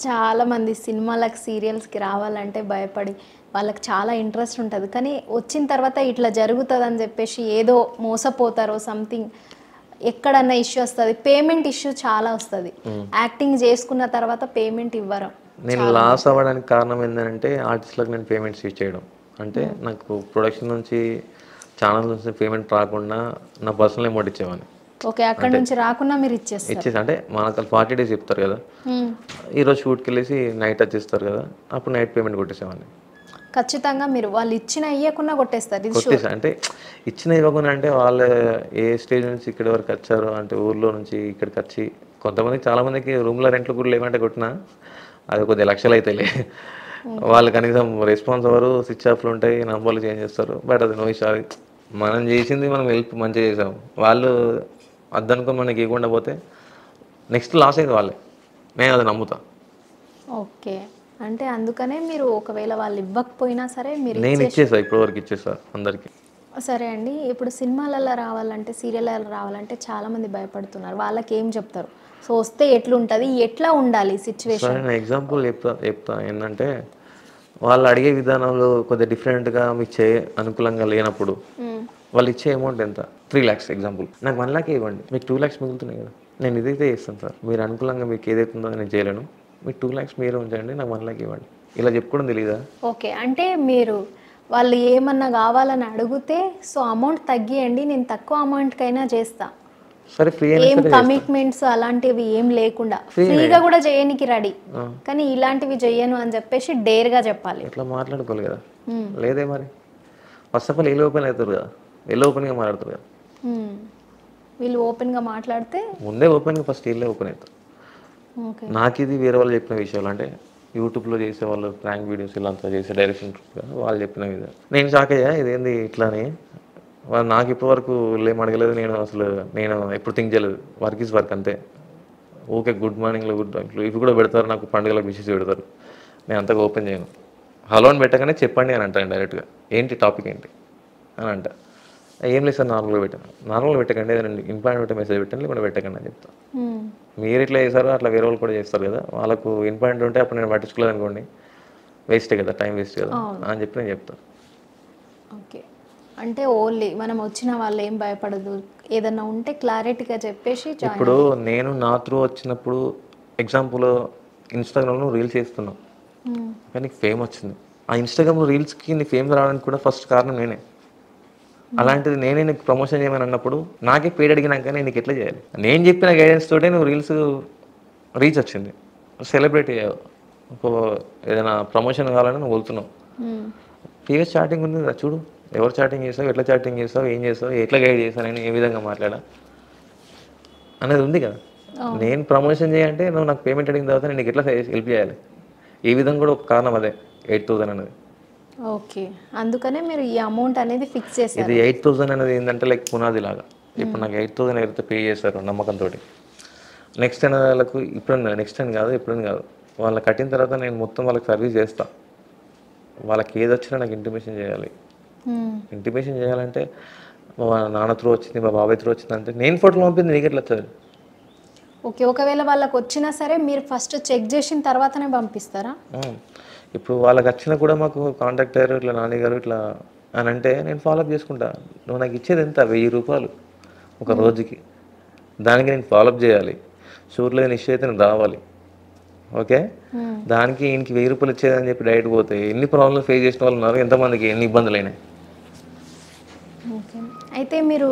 చాలామంది సినిమాలకు, సీరియల్స్కి రావాలంటే భయపడి వాళ్ళకి చాలా ఇంట్రెస్ట్ ఉంటుంది, కానీ వచ్చిన తర్వాత ఇట్లా జరుగుతుంది అని చెప్పేసి ఏదో మోసపోతారో సంథింగ్, ఎక్కడన్నా ఇష్యూ వస్తుంది, పేమెంట్ ఇష్యూ చాలా వస్తుంది. యాక్టింగ్ చేసుకున్న తర్వాత పేమెంట్ ఇవ్వరు. నేను లాస్ అవ్వడానికి కారణం ఏంటంటే ఆర్టిస్ట్లకు నేను పేమెంట్స్ ఇచ్చేయడం. అంటే నాకు ప్రొడక్షన్ నుంచి, ఛానల్ నుంచి పేమెంట్ రాకుండా నా పర్సనల్ అమౌంట్ ఇచ్చేవాడిని. ఓకే, అక్కడ నుంచి రాకుండా మీరు ఇచ్చేసి అంటే మనకు 40 days చెప్తారు కదా, ఈరోజు షూట్కి వెళ్ళేసి నైట్ వచ్చేస్తారు కదా, అప్పుడు నైట్ పేమెంట్ కొట్టేసేవాడిని. ఖచ్చితంగా మీరు వాళ్ళు ఇచ్చిన ఇవ్వకుండా కొట్టేస్తారు. కొట్టేసా అంటే ఇచ్చిన ఇవ్వకుండా అంటే వాళ్ళు ఏ స్టేజ్ నుంచి ఇక్కడి వరకు వచ్చారు అంటే ఊర్లో నుంచి ఇక్కడికి వచ్చి, కొంతమందికి చాలామందికి రూమ్లో రెంట్లు కూడా లేవంటే కొట్టినా అది కొద్దిగా లక్షలు అవుతాయిలే. వాళ్ళు కనీసం రెస్పాన్స్ అవ్వరు, స్విచ్ ఆఫ్లు ఉంటాయి, నంబర్లు చేంజ్ చేస్తారు. బట్ అది నో ఇష్యూ. మనం చేసింది మనం హెల్ప్ మంచిగా చేసాం, వాళ్ళు అద్దనుకొని మనకి ఇవ్వకుండా పోతే నెక్స్ట్ లాస్ అయింది వాళ్ళే. నేను అది నమ్ముతా. ఓకే, అంటే అందుకనే మీరు ఒకవేళ వాళ్ళు ఇవ్వకపోయినా సరే మీరు నేను ఇచ్చేసా, ఇప్పటివరకు ఇచ్చేసా అందరికీ. సరే అండి, ఇప్పుడు సినిమాలలో రావాలంటే, సీరియల్లో రావాలంటే చాలామంది భయపడుతున్నారు. వాళ్ళకి ఏం చెప్తారు? సో వస్తే ఎట్లుంటుంది, ఎట్లా ఉండాలి సిచ్యువేషన్? నేను ఎగ్జాంపుల్ చెప్తా ఏంటంటే, వాళ్ళు అడిగే విధానంలో కొద్దిగా డిఫరెంట్గా మీకు అనుకూలంగా లేనప్పుడు వాళ్ళు ఇచ్చే అమౌంట్ ఎంత? 3 lakhs ఎగ్జాంపుల్. నాకు 1 lakh ఇవ్వండి, మీకు 2 lakhs మిగులుతున్నాయి కదా, నేను ఇదైతే చేస్తాను సార్, మీరు అనుకూలంగా మీకు ఏదైతే ఉందో నేను చేయలేను, మీకు 2 lakhs మీరే ఉంచండి, నాకు 1 lakh ఇవ్వండి. ఇలా చెప్పుకోవడం తెలీదా? ఓకే, అంటే మీరు వాళ్ళు ఏమన్నా కావాలని అడిగితే సో అమౌంట్ తగ్గియండి, నేను తక్కువ అమౌంట్కైనా చేస్తా, సరే ఫ్రీ ఏం కమిట్మెంట్స్ అలాంటివి ఏం లేకుండా ఫ్రీగా కూడా చేయనికి రెడీ, కానీ ఇలాంటివి చెయ్యను అని చెప్పేసి డేర్గా చెప్పాలి. ఇట్లా మాట్లాడుకోవాలి కదా. లేదే మరి first of all L open అవుతారు కదా, ఎల్ ఓపెన్గా మాట్లాడతారు కదా. వీళ్ళు ఓపెన్గా మాట్లాడితే ముందే ఓపెన్గా ఫస్ట్ వీళ్ళే ఓపెన్ అవుతారు. నాకు ఇది వేరే వాళ్ళు చెప్పిన విషయాలు, అంటే యూట్యూబ్లో చేసే వాళ్ళు ప్రాంక్ వీడియోస్ ఇలా అంతా చేసే డైరెక్షన్ వాళ్ళు చెప్పిన విధానం నేను షాక్ అయ్యా, ఇదేంది ఇట్లా అని. వాళ్ళు నాకు ఇప్పటివరకు ఏం అడగలేదు, నేను ఎప్పుడు థింక్ చేయలేదు. వర్క్ ఈజ్ వర్క్ అంతే. ఓకే, గుడ్ మార్నింగ్లో గుడ్ మార్నింగ్లో ఇవి కూడా పెడతారు, నాకు పండుగలకు విషెస్ పెడతారు, నేను అంతగా ఓపెన్ చేయను. హలో అని పెట్టగానే చెప్పండి అని అంటాను డైరెక్ట్గా, ఏంటి టాపిక్ ఏంటి అని అంట. ఏం లేదు సార్, నార్మల్గా పెట్టకండి, ఏదైనా ఇంపార్టెంట్ మెసేజ్ పెట్టండి, లేకుండా పెట్టకండి అని చెప్తాను. మీరు ఇట్లా చేశారో అట్లా వేరే వాళ్ళు కూడా చేస్తారు కదా, వాళ్ళకు ఇంపార్టెంట్ ఉంటే అప్పుడు నేను పట్టించుకోలేదు అనుకోండి, వేస్టే కదా, టైం వేస్ట్ కదా అని చెప్పి నేను చెప్తాను. ఓకే, అంటే ఓన్లీ మనం వచ్చిన వాళ్ళు ఏం భయపడదు, ఏదన్నా ఉంటే క్లారిటీగా చెప్పేసి. ఇప్పుడు నేను నా త్రూ వచ్చినప్పుడు ఎగ్జాంపుల్ ఇన్స్టాగ్రామ్లో రీల్స్ చేస్తున్నాను, కానీ ఫేమ్ వచ్చింది. ఆ ఇన్స్టాగ్రామ్లో రీల్స్కి నీ ఫేమ్ రావడానికి కూడా ఫస్ట్ కారణం నేనే. అలాంటిది నేనే నీకు ప్రమోషన్ చేయమని అన్నప్పుడు నాకే పేరు అడిగినాక నేను నీకు ఎట్లా చేయాలి? నేను చెప్పిన గైడెన్స్ తోటే నువ్వు రీల్స్ రీచ్ వచ్చింది, సెలబ్రిటీ ఏదైనా ప్రమోషన్ కావాలని నువ్వు వెళ్తున్నావు. ప్రీవియస్ చాటింగ్ ఉంది కదా, చూడు ఎవరు చాటింగ్ చేస్తావు, ఎట్లా చాటింగ్ చేస్తావు, ఏం చేస్తావు, ఎట్లా గైడ్ చేస్తావు, నేను ఏ విధంగా మాట్లాడా అనేది ఉంది కదా. నేను ప్రమోషన్ చేయాలంటే నువ్వు నాకు పేమెంట్ అడిగిన తర్వాత నేను నీకు ఎట్లా హెల్ప్ చేయాలి? ఈ విధంగా కూడా ఒక కారణం అదే 8,000 అనేది. ఓకే, అందుకనే మీరు ఈ అమౌంట్ అనేది ఫిక్స్ చేశారు. ఇది 8,000 అనేది ఏంటంటే లైక్ పునాది లాగా. ఇప్పుడు నాకు 8,000 ఎవరైతే పే చేశారు నమ్మకంతో, నెక్స్ట్ అయిన వాళ్ళకు ఇప్పుడు నెక్స్ట్ అని కాదు, ఎప్పుడని కాదు, వాళ్ళకి కట్టిన తర్వాత నేను మొత్తం వాళ్ళకి సర్వీస్ చేస్తా. వాళ్ళకి ఏది వచ్చినా నాకు ఇంటిమేషన్ చేయాలి. ఇంటిమేషన్ చేయాలంటే మా నాన్న త్రూ వచ్చింది, మా బాబాయ్ త్రూ వచ్చింది అంటే నేను ఫోటోలు పంపింది నీకు ఎట్లా వచ్చారు? ఓకే, ఒకవేళ వాళ్ళకి వచ్చినా సరే మీరు ఫస్ట్ చెక్ చేసిన తర్వాతనే పంపిస్తారా? ఇప్పుడు వాళ్ళకి వచ్చినా కూడా మాకు కాంటాక్ట్ అయ్యారు ఇట్లా నాని గారు ఇట్లా అని అంటే నేను ఫాలోఅప్ చేసుకుంటా. నువ్వు నాకు ఇచ్చేది ఎంత 1000 రూపాయలు ఒక రోజుకి, దానికి నేను ఫాలోఅప్ చేయాలి, షూట్లో ఇష్యూ అయితే నేను రావాలి. ఓకే, దానికి ఈయనకి 1000 రూపాయలు ఇచ్చేదని చెప్పి డైరెక్ట్ పోతే ఎన్ని ప్రాబ్లమ్స్ ఫేస్ చేసిన వాళ్ళు ఉన్నారు, ఎంతమందికి ఎన్ని ఇబ్బందులు అయినాయి. ఓకే, అయితే మీరు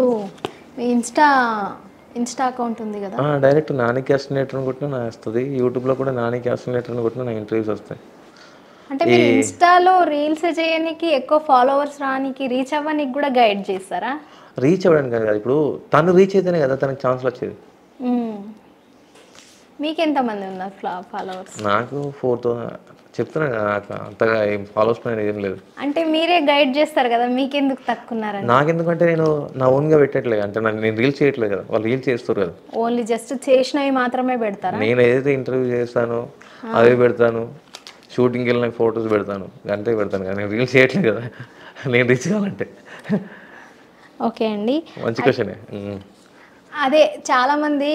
మీ ఇన్స్టా అకౌంట్ ఉంది కదా? డైరెక్ట్ నాని క్యాస్టినేటర్ అని కొట్టినా నా వస్తుంది, యూట్యూబ్లో కూడా నాని క్యాస్టినేటర్ అని కొట్టినా నా ఇంటర్వ్యూస్ వస్తాయి. అంటే మీరు ఇన్స్టాలో రీల్స్ చేయడానికి, ఎక్కువ ఫాలోవర్స్ రానికి, రీచ్ అవ్వడానికి కూడా గైడ్ చేస్తారా? రీచ్ అవ్వడానికి కదా, ఇప్పుడు తను రీచ్ అయితేనే కదా తనకి ఛాన్స్లు వచ్చేది. మీకు ఎంతమంది ఉన్నారు ఫాలోవర్స్? నాకు 4000 చెప్తున్నాను కదా, నాకు అంతగా ఏం ఫాలోవర్స్ పైన ఏం లేదు. అంటే మీరే గైడ్ చేస్తారు కదా, మీకెందుకు తక్కున్నారని? నాకెందుకంటే నేను నా ఓన్గా పెట్టట్లేదు, అంటే నేను రీల్స్ చేయట్లేదు కదా, వాళ్ళు రీల్స్ చేస్తారు కదా. ఓన్లీ జస్ట్ చేసినవి మాత్రమే పెడతారా? నేను ఏదైతే ఇంటర్వ్యూ చేస్తానో అదే పెడతాను, షూటింగ్కి వెళ్ళిన ఫొటోస్ పెడతాను, అంతే పెడతాను కదా, నేను రీల్స్ చేయట్లేదు కదా నేను రీచ్ కావాలంటే. ఓకే అండి, మంచి క్వశ్చనే. అదే చాలామంది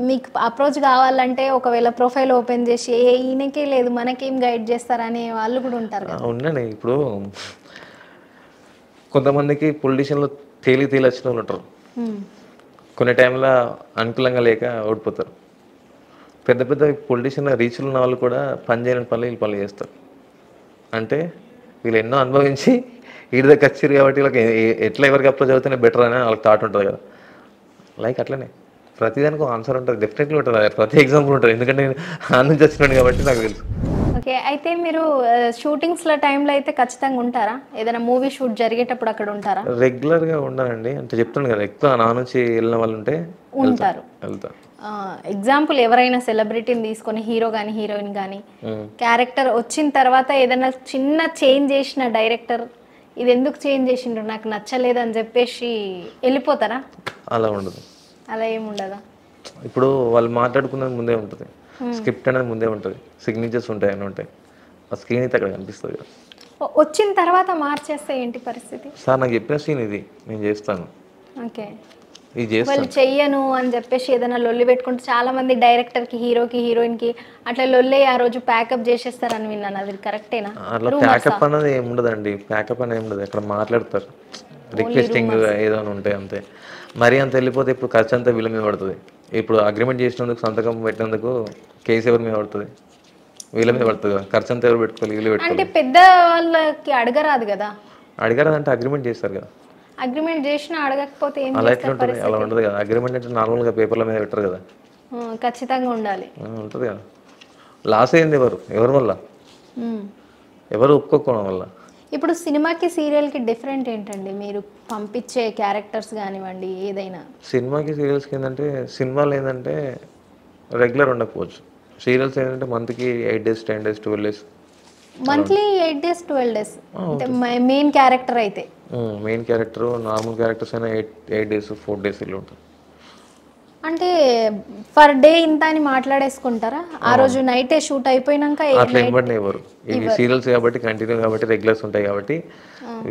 మీకు అప్రోచ్ కావాలంటే ఒకవేళ ప్రొఫైల్ ఓపెన్ చేసి ఈయనకే లేదు మనకేం గైడ్ చేస్తారనే వాళ్ళు కూడా ఉంటారు కదా. ఉన్నాను. ఇప్పుడు కొంతమందికి పొలిటీషియన్లో తేలి వచ్చిన వాళ్ళు ఉంటారు, కొన్ని టైంలో అనుకూలంగా లేక ఓడిపోతారు. పెద్ద పెద్ద పొలిటీషియన్ రీచ్లు ఉన్న వాళ్ళు కూడా పని చేయని పనులు వీళ్ళు పనులు చేస్తారు. అంటే వీళ్ళు ఎన్నో అనుభవించి వీడి దగ్గర వచ్చారు కాబట్టి వీళ్ళకి ఎట్లా ఎవరికి అప్రోచ్ అవుతేనే బెటర్ అని వాళ్ళకి థాట్ ఉంటుంది కదా. లైక్ అట్లనే ప్రతిదానికి ఆన్సర్ ఉంటుంది, డెఫినెట్లీ ఉంటుంది, ప్రతి ఎగ్జాంపుల్ ఉంటుంది, ఎందుకంటే నేను ఆ నుంచి వచ్చినాను కాబట్టి నాకు తెలుసు. ఓకే, అయితే మీరు షూటింగ్స్ల టైంలో అయితే ఖచ్చితంగా ఉంటారా? ఏదైనా మూవీ షూట్ జరిగేటప్పుడు అక్కడ ఉంటారా? రెగ్యులర్గా ఉండనండి, అంటే చెప్తాను కదా, ఎక్కువ నా నుంచి వెళ్ళిన వాళ్ళు ఉంటే ఉంటారు. వెళ్తారు. ఎగ్జాంపుల్ ఎవరైనా సెలబ్రిటీని తీసుకొని, హీరో కానీ హీరోయిన్ కానీ, క్యారెక్టర్ వచ్చిన తర్వాత ఏదైనా చిన్న చేంజ్ చేసిన డైరెక్టర్ ఇది ఎందుకు చేంజ్ చేసిండ్రు నాకు నచ్చలేదు అని చెప్పేసి వెళ్ళిపోతారా? అలా ఉండదు. అలా ఏముండదా? ఇప్పుడు వాళ్ళు మాట్లాడుకున్నది ముందే ఉంటుంది, స్క్రిప్ట్ అనేది ముందే ఉంటుంది, సిగ్నేచర్స్ ఉంటాయి అని ఉంటాయి, ఆ స్క్రీన్ అయితే అక్కడ కనిపిస్తుంది కదా. వచ్చిన తర్వాత మార్చేస్తే ఏంటి పరిస్థితి? సార్ నాకు చెప్పిన సీన్ ఇది, నేను చేస్తాను, ఓకే, ఇది చేస్తాను, వాళ్ళు చెయ్యను అని చెప్పేసి ఏదైనా లొల్లి పెట్టుకుంటే చాలా మంది డైరెక్టర్కి, హీరోకి, హీరోయిన్కి అట్లా లొల్లి ఆ రోజు ప్యాకప్ చేసేస్తారని విన్నాను, అది కరెక్టేనా? అట్లా ప్యాకప్ అన్నది ఏముండదండి, ప్యాకప్ అనేది ఏముండదు, అక్కడ మాట్లాడతారు, రిక్వెస్టింగ్ ఏదో ఉంటాయి అంతే. మరీ అంత వెళ్ళిపోతే ఇప్పుడు ఖర్చు అంతా వీళ్ళ మీద పడుతుంది. ఇప్పుడు అగ్రిమెంట్ చేసినందుకు, సంతకం పెట్టినందుకు కేసు ఎవరి మీద పడుతుంది? వీళ్ళ మీద పడుతుంది కదా. ఖర్చు అంతా ఎవరు పెట్టుకోవాలి? వీళ్ళు పెట్టుకోవాలి. అంటే పెద్ద వాళ్ళకి అడగరాదు కదా? అడిగారు అంటే అగ్రిమెంట్ చేస్తారు కదా. అగ్రిమెంట్ చేసినా అడగకపోతే ఏం అలా ఎట్లా ఉంటుంది? అలా ఉండదు కదా. అగ్రిమెంట్ అంటే నార్మల్గా పేపర్ల మీద పెట్టరు కదా, ఖచ్చితంగా ఉండాలి, ఉంటుంది కదా. లాస్ అయింది ఎవరి వల్ల? ఎవరు ఒప్పుకోకపోవడం వల్ల. ఇప్పుడు సినిమాకి సీరియల్కి డిఫరెంట్ ఏంటండి? మీరు పంపించే క్యారెక్టర్స్ కానివ్వండి, ఏదైనా. సినిమాకి సీరియల్స్కి ఏంటంటే, సినిమాలు ఏంటంటే రెగ్యులర్ ఉండకపోవచ్చు, సీరియల్స్ ఏంటంటే మంత్కి 8 days 10 days 12 days, monthly 8 days 12 days అంటే మెయిన్ క్యారెక్టర్ అయితే. మెయిన్ క్యారెక్టర్, నార్మల్ క్యారెక్టర్స్ అయినా 8 days 4 days ఇలా ఉంటుంది. అంటే పర్ డే ఇంత అని మాట్లాడేసుకుంటారా? ఆ రోజు నైటే షూట్ అయిపోయినాక అట్లా ఇవ్వండి ఎవరు. ఇవి సీరియల్స్ కాబట్టి కంటిన్యూ కాబట్టి రెగ్యులర్స్ ఉంటాయి కాబట్టి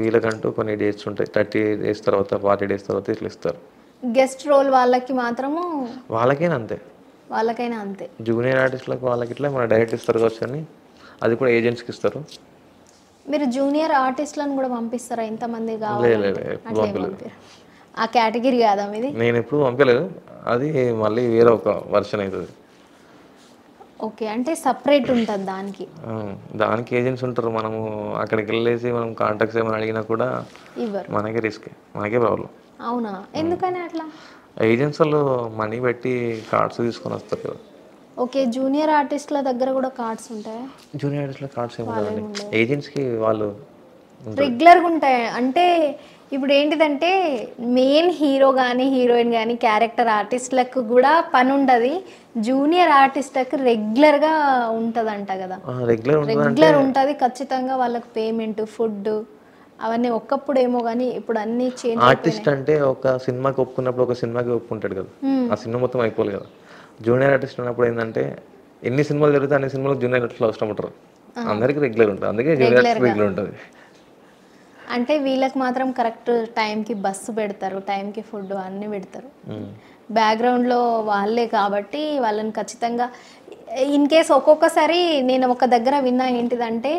వీళ్ళకంటూ కొన్ని డేట్స్ ఉంటాయి, 30 days తర్వాత 40 days తర్వాత ఇట్లా ఇస్తారు. గెస్ట్ రోల్ వాళ్ళకి మాత్రము వాళ్ళకైనా అంతే, వాళ్ళకైనా అంతే. జూనియర్ ఆర్టిస్ట్లకు వాళ్ళకి ఇట్లా మన డైరెక్ట్ ఇస్తారు కావచ్చు అని, అది కూడా ఏజెంట్స్కి ఇస్తారు. మీరు జూనియర్ ఆర్టిస్ట్లను కూడా పంపిస్తారా? ఇంతమంది కావాలి ఆ కేటగిరీ కాదా మీది? నేను ఎప్పుడు పంపలేదు, అది మళ్ళీ వేరే ఒక వర్షన్ అవుతుంది. ఓకే, అంటే సపరేట్ ఉంటుంది దానికి. దానికి ఏజెంట్స్ ఉంటారు. మనము అక్కడికి వెళ్ళేసి మనం కాంటాక్ట్స్ ఏమైనా అడిగినా కూడా ఇవ్వరు, మనకే రిస్క్, మనకే ప్రాబ్లం. అవునా? ఎందుకని అట్లా? ఏజెంట్స్ వాళ్ళు మనీ పెట్టి కార్డ్స్ తీసుకొని వస్తారు కదా. ఓకే, జూనియర్ ఆర్టిస్ట్ల దగ్గర కూడా కార్డ్స్ ఉంటాయా? జూనియర్ ఆర్టిస్ట్ల కార్డ్స్ ఏమి ఉండవండి, ఏజెంట్స్కి వాళ్ళు రెగ్యులర్గా ఉంటాయి. అంటే ఇప్పుడు ఏంటిదంటే మెయిన్ హీరో కానీ హీరోయిన్ కానీ క్యారెక్టర్ ఆర్టిస్ట్లకు కూడా పని ఉండదు, జూనియర్ ఆర్టిస్ట్లకు రెగ్యులర్గా ఉంటుందంట కదా. రెగ్యులర్ ఉంటుంది ఖచ్చితంగా, వాళ్ళకి పేమెంట్, ఫుడ్ అవన్నీ. ఒక్కప్పుడు ఏమో కానీ ఇప్పుడు అన్ని చేంజ్. ఆర్టిస్ట్ అంటే ఒక సినిమాకి ఒప్పుకున్నప్పుడు ఒక సినిమాకి ఒప్పుకుంటాడు కదా, ఆ సినిమా మొత్తం అయిపోవాలి కదా. జూనియర్ ఆర్టిస్ట్ ఉన్నప్పుడు ఏంటంటే ఎన్ని సినిమాలు జరిగితే అన్ని సినిమాలకు జూనియర్ ఆర్టిస్ట్లు అవసరం ఉంటారు, అందరికీ రెగ్యులర్ ఉంటుంది, అందుకే జూనియర్ ఆర్టిస్ట్ రెగ్యులర్ ఉంటుంది. అంటే వీళ్ళకి మాత్రం కరెక్ట్ టైంకి బస్సు పెడతారు, టైంకి ఫుడ్ అన్నీ పెడతారు, బ్యాక్గ్రౌండ్లో వాళ్ళే కాబట్టి వాళ్ళని ఖచ్చితంగా ఇన్ కేస్ ఒక్కొక్కసారి నేను ఒక దగ్గర విన్నా ఏంటిదంటే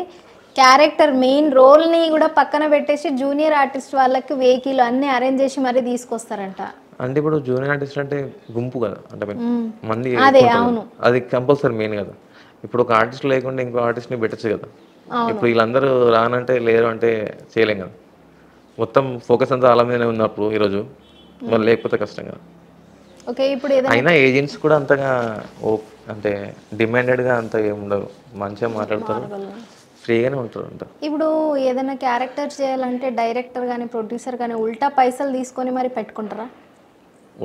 క్యారెక్టర్ మెయిన్ రోల్ని కూడా పక్కన పెట్టేసి జూనియర్ ఆర్టిస్ట్ వాళ్ళకి వెహికల్ అన్నీ అరేంజ్ చేసి మరీ తీసుకొస్తారంట. అంటే ఇప్పుడు జూనియర్ ఆర్టిస్ట్ అంటే గుంపు కదా, అంటే మంది అదే ఎక్కువ ఉంటారు అవును. కదా. అది కంపల్సరీ మెయిన్ కదా. ఇప్పుడు ఒక ఆర్టిస్ట్ లేకుండా ఇంకో ఆర్టిస్ట్ని పెట్టచ్చు కదా. ఇప్పుడు వీళ్ళందరూ రానంటే లేరు అంటే చేయలేం కదా. మొత్తం ఫోకస్ అంతా వాళ్ళ మీదనే ఉన్నప్పుడు ఈరోజు వాళ్ళు లేకపోతే కష్టం కదా. ఓకే, ఇప్పుడు ఏదైనా అయినా ఏజెంట్స్ కూడా అంతగా అంటే డిమాండెడ్గా అంత ఏముండరు, మంచిగా మాట్లాడతారు, ఫ్రీగానే ఉంటారు అంత. ఇప్పుడు ఏదైనా క్యారెక్టర్ చేయాలంటే డైరెక్టర్ కానీ ప్రొడ్యూసర్ కానీ ఉల్టా పైసలు తీసుకొని మరి పెట్టుకుంటారా?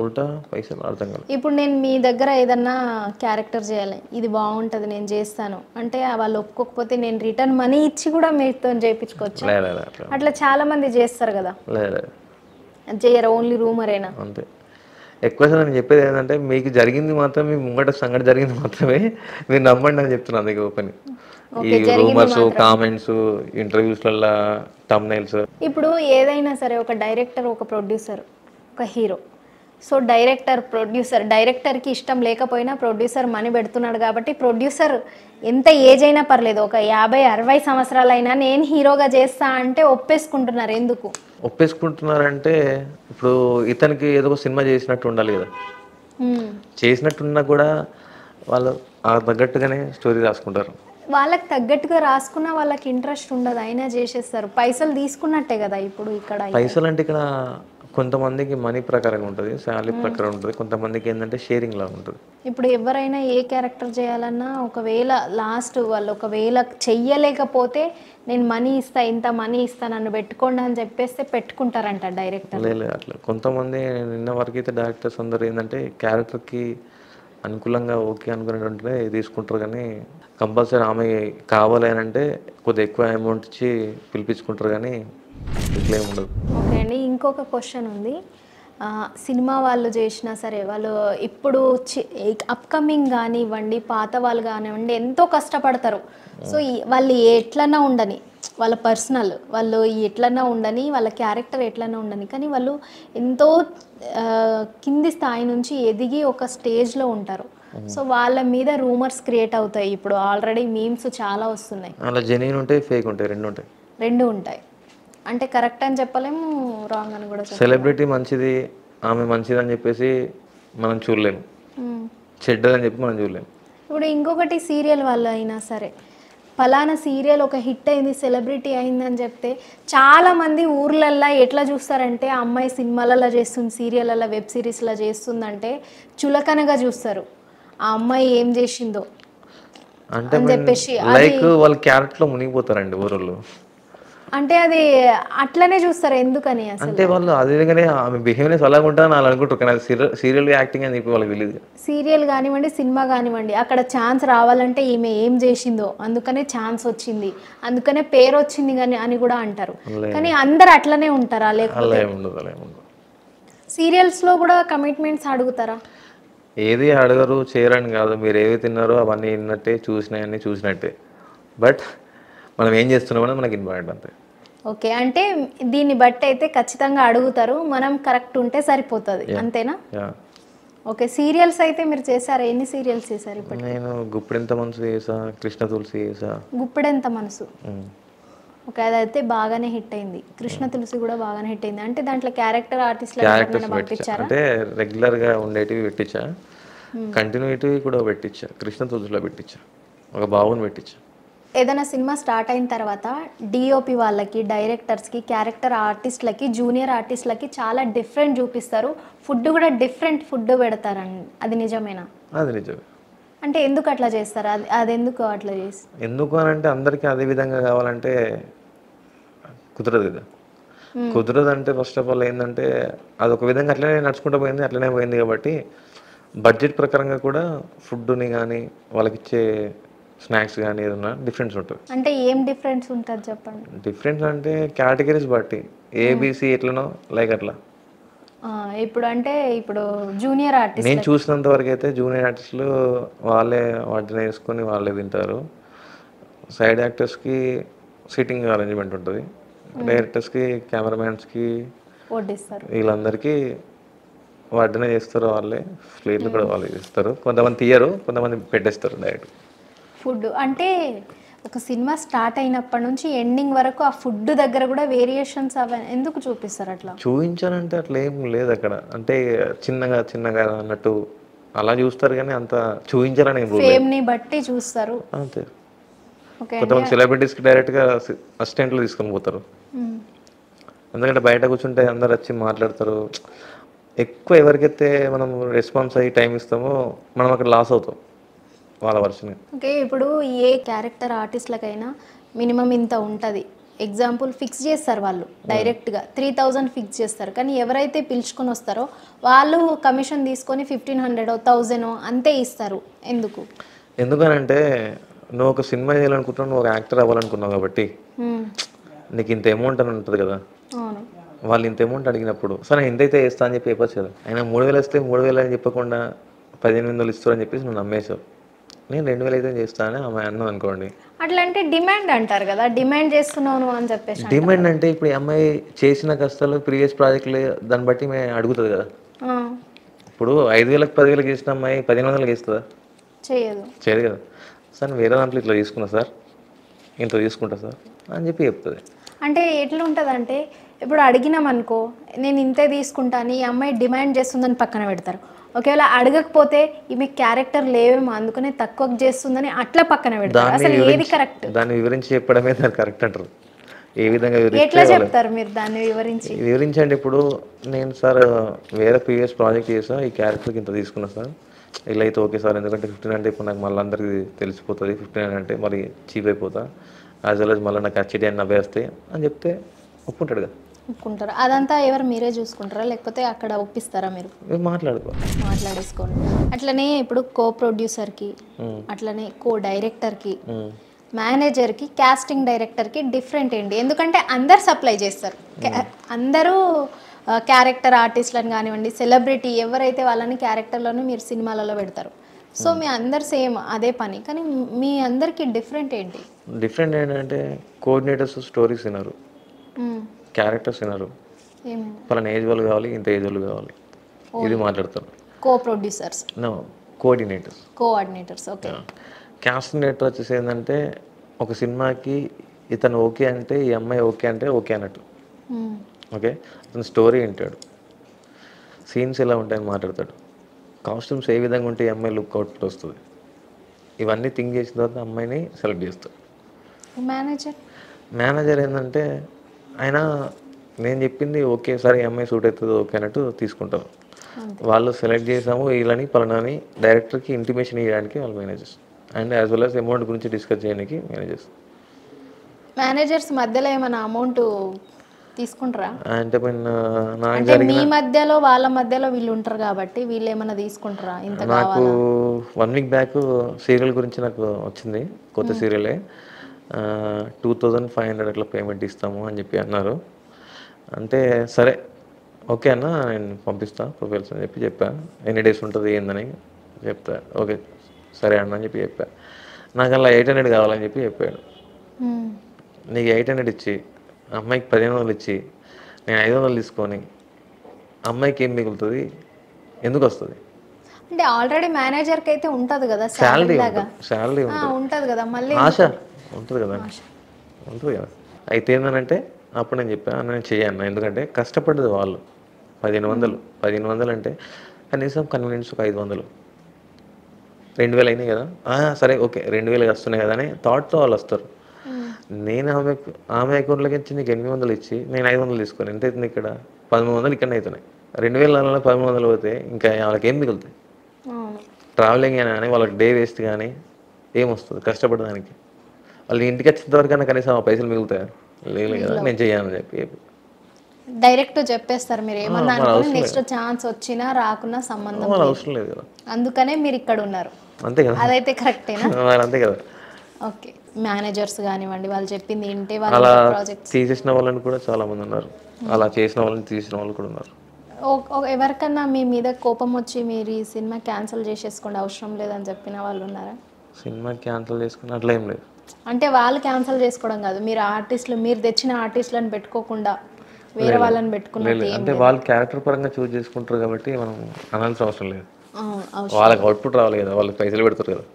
ఉల్టా పైసలు అర్థం కాదు. ఇప్పుడు నేను మీ దగ్గర ఏదన్నా క్యారెక్టర్ చేయాలి, ఇది బాగుంటుంది నేను చేస్తాను అంటే వాళ్ళు ఒప్పుకోకపోతే నేను రిటర్న్ మనీ ఇచ్చి కూడా మీతో చేయించుకోవచ్చు. లేదు అట్లా అట్లా చాలా మంది చేస్తారు కదా. లేదు చేయరు, ఓన్లీ రూమరేనా? అంతే. ఎక్కువ నేను చెప్పేది ఏంటంటే మీకు జరిగింది మాత్రమే, మీ ముంగట సంఘటన జరిగింది మాత్రమే మీరు నమ్మండి అని చెప్తున్నాను అందుకే ఓపెన్. ఈ రూమర్స్, కామెంట్స్, ఇంటర్వ్యూస్లలో థంబ్నెయిల్స్. ఇప్పుడు ఏదైనా సరే ఒక డైరెక్టర్, ఒక ప్రొడ్యూసర్, ఒక హీరో. సో డైరెక్టర్కి ఇష్టం లేకపోయినా ప్రొడ్యూసర్ మనీ పెడుతున్నాడు కాబట్టి ప్రొడ్యూసర్ ఎంత ఏజ్ అయినా పర్లేదు, ఒక 50-60 సంవత్సరాలైనా నేను హీరోగా చేస్తా అంటే ఒప్పేసుకుంటున్నారు. ఎందుకు ఒప్పేసుకుంటున్నారంటే ఇప్పుడు ఇతనికి ఏదో ఒక సినిమా చేసినట్టు ఉండాలి కదా. చేసినట్టున్నా కూడా వాళ్ళు ఆ తగ్గట్టుగానే స్టోరీ రాసుకుంటారు. వాళ్ళకి తగ్గట్టుగా రాసుకున్న వాళ్ళకి ఇంట్రెస్ట్ ఉండదు, అయినా చేసేస్తారు. పైసలు తీసుకున్నట్టే కదా. ఇప్పుడు ఇక్కడ పైసలు అంటే ఇక్కడ కొంతమందికి మనీ ప్రకారంగా ఉంటుంది, శాలరీ ప్రకారం ఉంటుంది, కొంతమందికి ఏంటంటే షేరింగ్ లాగా ఉంటుంది. ఇప్పుడు ఎవరైనా ఏ క్యారెక్టర్ చేయాలన్నా ఒకవేళ లాస్ట్ వాళ్ళు ఒకవేళ చెయ్యలేకపోతే నేను మనీ ఇస్తా, ఇంత మనీ ఇస్తా, నన్ను పెట్టుకోండి అని చెప్పేస్తే పెట్టుకుంటారంట డైరెక్టర్. లేదు అట్లా కొంతమంది నిన్న వరకు అయితే డైరెక్టర్స్ అందరూ ఏంటంటే క్యారెక్టర్కి అనుకూలంగా ఓకే అనుకునేటంటే తీసుకుంటారు, కానీ కంపల్సరీ ఆమె కావాలి అని అంటే కొద్దిగా ఎక్కువ అమౌంట్ ఇచ్చి పిలిపించుకుంటారు, కానీ ఇట్లా ఏమి ఉండదు. ఓకే అండి, ఇంకొక క్వశ్చన్ ఉంది. సినిమా వాళ్ళు చేసినా సరే వాళ్ళు ఇప్పుడు అప్కమింగ్ కానివ్వండి, పాత వాళ్ళు కానివ్వండి ఎంతో కష్టపడతారు. సో వాళ్ళు ఎట్లన్నా ఉండని, వాళ్ళ పర్సనల్ వాళ్ళు ఎట్లన్నా ఉండని, వాళ్ళ క్యారెక్టర్ ఎట్లన్నా ఉండని, కానీ వాళ్ళు ఎంతో కింది స్థాయి నుంచి ఎదిగి ఒక స్టేజ్లో ఉంటారు. సో వాళ్ళ మీద రూమర్స్ క్రియేట్ అవుతాయి. ఇప్పుడు ఆల్రెడీ మీమ్స్ చాలా వస్తున్నాయి. అలా జెన్యూన్ ఉంటాయి, ఫేక్ ఉంటాయి, రెండు ఉంటాయి. అంటే కరెక్ట్ అని చెప్పలేము, రాంగ్ అని కూడా చెప్పలేము. సెలబ్రిటీ మంచిది, ఆమె మంచిది అని చెప్పేసి మనం చూడలేము, చెడ్డదని చెప్పి మనం చూడలేము. ఇప్పుడు ఇంకొకటి సీరియల్ వాళ్ళు అయినా సరే ఫలానా సీరియల్ ఒక హిట్ అయింది, సెలబ్రిటీ అయిందని చెప్తే చాలామంది ఊర్లల్లో ఎట్లా చూస్తారంటే ఆ అమ్మాయి సినిమాలలో చేస్తుంది, సీరియల్లో, వెబ్ సిరీస్లో చేస్తుందంటే చులకనగా చూస్తారు. ఆ అమ్మాయి ఏం చేసిందో అంటే చెప్పేసి లైక్ వాళ్ళ క్యారెక్టర్లో మునిగిపోతారండి ఊరోళ్ళు. అంటే అది అట్లనే చూస్తారు, ఎందుకని అసలు అంటే వాళ్ళు అదే విధంగానే ఆమె బిహేవియర్స్ అలాగ ఉంటారని వాళ్ళు అనుకుంటారు, కానీ సీరియల్ యాక్టింగ్ అని చెప్పి వాళ్ళకి తెలియదు. సీరియల్ కానివ్వండి, సినిమా కానివ్వండి, అక్కడ ఛాన్స్ రావాలంటే ఈమె ఏం చేసిందో అందుకనే ఛాన్స్ వచ్చింది, అందుకనే పేరు వచ్చింది కానీ అని కూడా అంటారు. కానీ అందరు అట్లనే ఉంటారా? లేకపోతే సీరియల్స్లో కూడా కమిట్మెంట్స్ అడుగుతారా? ఏది అడగరు, చేయరని కాదు, మీరు ఏవి తిన్నారో అవన్నీ విన్నట్టే, చూసినాయన్నీ చూసినట్టే, బట్ మనం ఏం చేస్తున్నామని మనకి ఇంపార్టెంట్ అంతే. ఓకే, అంటే దీన్ని బట్టి అయితే ఖచ్చితంగా అడుగుతారు, మనం కరెక్ట్ ఉంటే సరిపోతుంది, అంతేనా? ఓకే, సీరియల్స్ అయితే మీరు చేశారా? ఎన్ని సీరియల్స్ చేశారు ఇప్పుడు? నేను గుప్పెడంత మనసు చేసా, కృష్ణ తులసి చేసా. గుప్పెడంత మనసు ఓకే, అదైతే బాగానే హిట్ అయింది. కృష్ణ తులసి కూడా బాగానే హిట్ అయింది. అంటే దాంట్లో క్యారెక్టర్ ఆర్టిస్ట్లను పంపించారా? అంటే రెగ్యులర్గా ఉండేటివి పెట్టించా, కంటిన్యూటీ కూడా పెట్టించా, కృష్ణ తులసిలో పెట్టించా, ఒక బాబుని పెట్టించా. ఏదైనా సినిమా స్టార్ట్ అయిన తర్వాత డిఓపి వాళ్ళకి, డైరెక్టర్స్కి, క్యారెక్టర్ ఆర్టిస్ట్లకి, జూనియర్ ఆర్టిస్ట్లకి చాలా డిఫరెంట్ చూపిస్తారు, ఫుడ్ కూడా డిఫరెంట్ ఫుడ్ పెడతారండి, అది నిజమేనా? అది నిజమే. అంటే ఎందుకు అట్లా చేస్తారు? అది ఎందుకు అట్లా చేస్తారు? ఎందుకు అని అంటే అందరికీ అదే విధంగా కావాలంటే కుదరదు కదా. కుదరదు అంటే ఫస్ట్ ఆఫ్ ఆల్ ఏంటంటే అది ఒక విధంగా అట్లనే నడుచుకుంటూ పోయింది, అట్లనే పోయింది. కాబట్టి బడ్జెట్ ప్రకారంగా కూడా ఫుడ్ని కానీ వాళ్ళకి ఇచ్చే స్నాక్స్ కానీ ఏదన్నా డిఫరెన్స్ ఉంటుంది. అంటే ఏం డిఫరెన్స్ ఉంటుంది చెప్పండి? డిఫరెన్స్ అంటే కేటగిరీస్ బట్టి ఏబిసి ఎట్లనో లైక్ అట్లా. ఇప్పుడు జూనియర్ ఆర్టిస్ట్ నేను చూసినంత వరకు అయితే జూనియర్ ఆర్టిస్టులు వాళ్ళే వాటిని వేసుకొని వాళ్ళే తింటారు. సైడ్ యాక్టర్స్కి సిట్టింగ్ అరేంజ్మెంట్ ఉంటుంది, డైరెక్టర్స్కి, కెమెరామ్యాన్స్కి, వడ్డిస్తారు, వీళ్ళందరికీ వడ్డనే చేస్తారు వాళ్ళే, ప్లేట్లు కూడా వాళ్ళే చేస్తారు. కొంతమంది తీయరు, కొంతమంది పెట్టేస్తారు డైరెక్ట్. ఫుడ్ అంటే ఒక సినిమా స్టార్ట్ అయినప్పటి నుంచి ఎండింగ్ వరకు ఆ ఫుడ్ దగ్గర కూడా వేరియేషన్స్ అవి ఎందుకు చూపిస్తారు అట్లా? చూపించాలంటే అట్లా ఏం లేదు అక్కడ. అంటే చిన్నగా చిన్నగా అన్నట్టు అలా చూస్తారు కానీ అంత చూపించాలని ఏం రూల్ లేదు. ఫేమ్ని బట్టి చూస్తారు. అంతే. ఓకే అండి. కొంతమంది సెలబ్రిటీస్కి డైరెక్ట్గా అసిస్టెంట్లు తీసుకొని పోతారు. మ్మ్. ఎందుకంటే బయట కూర్చుంటే అందరు వచ్చి మాట్లాడతారు. ఎక్కువ ఎవరికైతే మనం రెస్పాన్స్ అయ్యి టైం ఇస్తామో మనం అక్కడ లాస్ అవుతాం వాళ్ళ వర్షన్. ఓకే, ఇప్పుడు ఏ క్యారెక్టర్ ఆర్టిస్ట్లకైనా మినిమం ఇంత ఉంటుంది ఎగ్జాంపుల్ ఫిక్స్ చేస్తారు వాళ్ళు డైరెక్ట్గా 3000 ఫిక్స్ చేస్తారు. కానీ ఎవరైతే పిలుచుకొని వస్తారో వాళ్ళు కమిషన్ తీసుకొని 1500 1000 అంతే ఇస్తారు. ఎందుకు? ఎందుకనంటే నువ్వు ఒక సినిమా చేయాలనుకుంటున్నావు, నువ్వు ఒక యాక్టర్ అవ్వాలనుకున్నావు కాబట్టి మ్మ్. నీకు ఇంత అమౌంట్ అని ఉంటుంది కదా. అవును. వాళ్ళు ఇంత అమౌంట్ అడిగినప్పుడు సరే ఎంతైతే వేస్తా అని చెప్పి చెప్పచ్చు కదా. అయినా 3000 వస్తే 3000 అని చెప్పకుండా 1500 ఇస్తారని చెప్పేసి నువ్వు నమ్మేశావు. నేను 2000 అయితే చేస్తానని ఆమె అన్నది అనుకోండి. అట్లా అంటే డిమాండ్ అంటారు కదా, డిమాండ్ చేస్తున్నావు నువ్వు అని చెప్పేసి అంటారు. డిమాండ్ అంటే ఇప్పుడు ఈ అమ్మాయి చేసిన కష్టాలు ప్రీవియస్ ప్రాజెక్టులు దాన్ని బట్టి మేము అడుగుతుంది కదా. ఆ, ఇప్పుడు 5000కి 10,000కి చేసిన అమ్మాయి 1500కి ఇస్తుందా? చేయదు. చేయదు కదా. సార్ వేరే దాంట్లో ఇట్లా తీసుకున్నా సార్, ఇంత తీసుకుంటా సార్ అని చెప్పి చెప్తుంది. అంటే ఎట్లా ఉంటుంది అంటే ఇప్పుడు అడిగినాం అనుకో నేను ఇంతే తీసుకుంటాను, ఈ అమ్మాయి డిమాండ్ చేస్తుందని పక్కన పెడతారు. ఒకవేళ అడగకపోతే ఈమె క్యారెక్టర్ లేవేమో అందుకనే తక్కువ చేస్తుందని అట్లా పక్కన పెడతారు. అసలు ఏది కరెక్ట్? దాన్ని వివరించి చెప్పడమే దాన్ని కరెక్ట్ అంటారు. ఏ విధంగా ఎట్లా చెప్తారు మీరు దాన్ని వివరించి? వివరించండి. ఇప్పుడు నేను సార్ వేరే ప్రీవియస్ ప్రాజెక్ట్ చేసా, ఈ క్యారెక్టర్కి ఇంత తీసుకున్నా సార్, ఇలా అయితే ఓకే సార్, ఎందుకంటే 15 అంటే ఇప్పుడు నాకు మళ్ళీ అందరికీ తెలిసిపోతుంది, 15 అంటే మరి చీప్ అయిపోతా, యాజ్ వెల్ as మళ్ళీ నాకు హెచ్డి అని నవ్వేస్తాయి అని చెప్తే ఒప్పుకుంటాడు కదా. ఒప్పుకుంటారు. అదంతా ఎవరు మీరే చూసుకుంటారా లేకపోతే అక్కడ ఒప్పిస్తారా మీరు? మాట్లాడేసుకోండి. అట్లనే ఇప్పుడు కో ప్రొడ్యూసర్కి, అట్లనే కో డైరెక్టర్కి, మేనేజర్కి, కాస్టింగ్ డైరెక్టర్కి డిఫరెంట్ ఏంటి? ఎందుకంటే అందరు సప్లై చేస్తారు. అందరూ క్యారెక్టర్ ఆర్టిస్ట్లను కానివ్వండి, సెలబ్రిటీ ఎవరైతే వాళ్ళని క్యారెక్టర్లను మీరు సినిమాలలో పెడతారు. సో మీ అందరు సేమ్ అదే పని, కానీ మీ అందరికి డిఫరెంట్ ఏంటి? డిఫరెంట్ ఏంటంటే కోఆర్డినేటర్స్ స్టోరీస్ వినరు, క్యారెక్టర్స్ వినరు, పలానా ఏజ్ వాళ్ళు కావాలి, ఇంత ఏజ్ వాళ్ళు కావాలి, ఇది మాట్లాడతారు. Co producers, coordinators. Okay. Casting director వచ్చేసి ఏంటంటే ఒక సినిమాకి ఇతను ఓకే అంటే, ఈ అమ్మాయి ఓకే అంటే ఓకే అన్నట్టు. ఓకే, అతను స్టోరీ వింటాడు, సీన్స్ ఎలా ఉంటాయని మాట్లాడతాడు, కాస్ట్యూమ్స్ ఏ విధంగా ఉంటే ఈ అమ్మాయి లుక్ అవుట్ వస్తుంది, ఇవన్నీ థింక్ చేసిన తర్వాత అమ్మాయిని సెలెక్ట్ చేస్తాడు. మేనేజర్ ఏంటంటే ఆయన నేను చెప్పింది ఓకే సార్, ఈ అమ్మాయి సూట్ అవుతుంది ఓకే అన్నట్టు తీసుకుంటారు. వాళ్ళు సెలెక్ట్ చేసాము వీళ్ళని పలానాని డైరెక్టర్కి ఇంటిమేషన్ ఇవ్వడానికి వాళ్ళు managers, and as well as amount గురించి డిస్కస్ చేయడానికి మేనేజర్స్ మధ్యలో ఏమైనా అమౌంట్ తీసుకుంటారా? అంటే మీ మధ్యలో వాళ్ళ మధ్యలో వీళ్ళు ఉంటారు కాబట్టి వీళ్ళు ఏమైనా తీసుకుంటారా? ఇంత నాకు 1 వీక్ బ్యాక్ సీరియల్ గురించి నాకు వచ్చింది, కొత్త సీరియలే, 2500 అట్లా పేమెంట్ ఇస్తాము అని చెప్పి అన్నారు. అంటే సరే ఓకే అన్న, నేను పంపిస్తా ప్రొఫైల్స్ అని చెప్పి చెప్పా. ఎన్ని డేస్ ఉంటుంది ఏందని చెప్తా. ఓకే సరే అన్న అని చెప్పి చెప్పా. నాకు అలా 800 కావాలని చెప్పి చెప్పాడు. నీకు 800 ఇచ్చి అమ్మాయికి 1500 ఇచ్చి నేను 500 తీసుకొని అమ్మాయికి ఏం మిగులుతుంది, ఎందుకు వస్తుంది? అంటే ఆల్రెడీ మేనేజర్కి అయితే ఉంటుంది కదా శాలరీ ఉంటుంది కదా, మళ్ళీ ఆశ ఉంటుంది కదా, ఉంటుంది కదా. అయితే ఏంటంటే అప్పుడు నేను చెప్పాను నేను చేయను, ఎందుకంటే కష్టపడ్డది వాళ్ళు. 1500 అంటే కనీసం కన్వీనియన్స్ ఒక 500, 2000 అయినాయి కదా, సరే ఓకే 2000 వస్తున్నాయి కదా అని థాట్తో వాళ్ళు వస్తారు. నేను ఆమె అకౌంట్లోకి ఇచ్చి నీకు 800 ఇచ్చి నేను 500 తీసుకొని ఎంత అవుతుంది? ఇక్కడ 1300 ఇక్కడ అవుతున్నాయి. 2000 1300 పోతే ఇంకా వాళ్ళకి ఏం మిగులుతాయి? ట్రావెలింగ్ కానీ వాళ్ళకి డే వేస్ట్ కానీ ఏమొస్తుంది కష్టపడడానికి? వాళ్ళు ఇంటికి వచ్చేంత వరకన్నా కనీసం ఆ పైసలు మిగులుతాయి? లేదు కదా, నేను చేయను చెప్పి డైరెక్ట్ చెప్పేస్తారు. మీరు ఏమన్నా నెక్స్ట్ ఛాన్స్ వచ్చినా రాకున్నా సంబంధం అవసరం లేదు కదా, అందుకనే మీరు ఇక్కడ ఉన్నారు. అంతే కదా, అదైతే కరెక్టేనా? అంతే కదా. ఓకే. మేనేజర్స్ కానివ్వండి వాళ్ళు చెప్పింది ఏంటి, అలా ప్రాజెక్ట్స్ తీసేసిన వాళ్ళని కూడా చాలా మంది ఉన్నారు, అలా చేసిన వాళ్ళని తీసిన వాళ్ళు కూడా ఉన్నారు. ఎవరికన్నా మీ మీద కోపం వచ్చి మీరు ఈ సినిమా క్యాన్సిల్ చేసేసుకోండి అవసరం లేదని చెప్పిన వాళ్ళు ఉన్నారా? సినిమా క్యాన్సిల్ చేసుకుని అట్లా ఏం లేదు. అంటే వాళ్ళు క్యాన్సిల్ చేసుకోవడం కాదు, మీరు ఆర్టిస్టులు మీరు తెచ్చిన ఆర్టిస్టులను పెట్టుకోకుండా వేరే వాళ్ళని పెట్టుకున్నట్టు లేదు, ఏం అంటే వాళ్ళు క్యారెక్టర్ పరంగా చూస్ చేసుకుంటారు కాబట్టి మనం అనాల్సిన అవసరం లేదు. అవసరం వాళ్ళకి అవుట్పుట్ రావాలి కదా, వాళ్ళకి పైసలు పెడతారు కదా,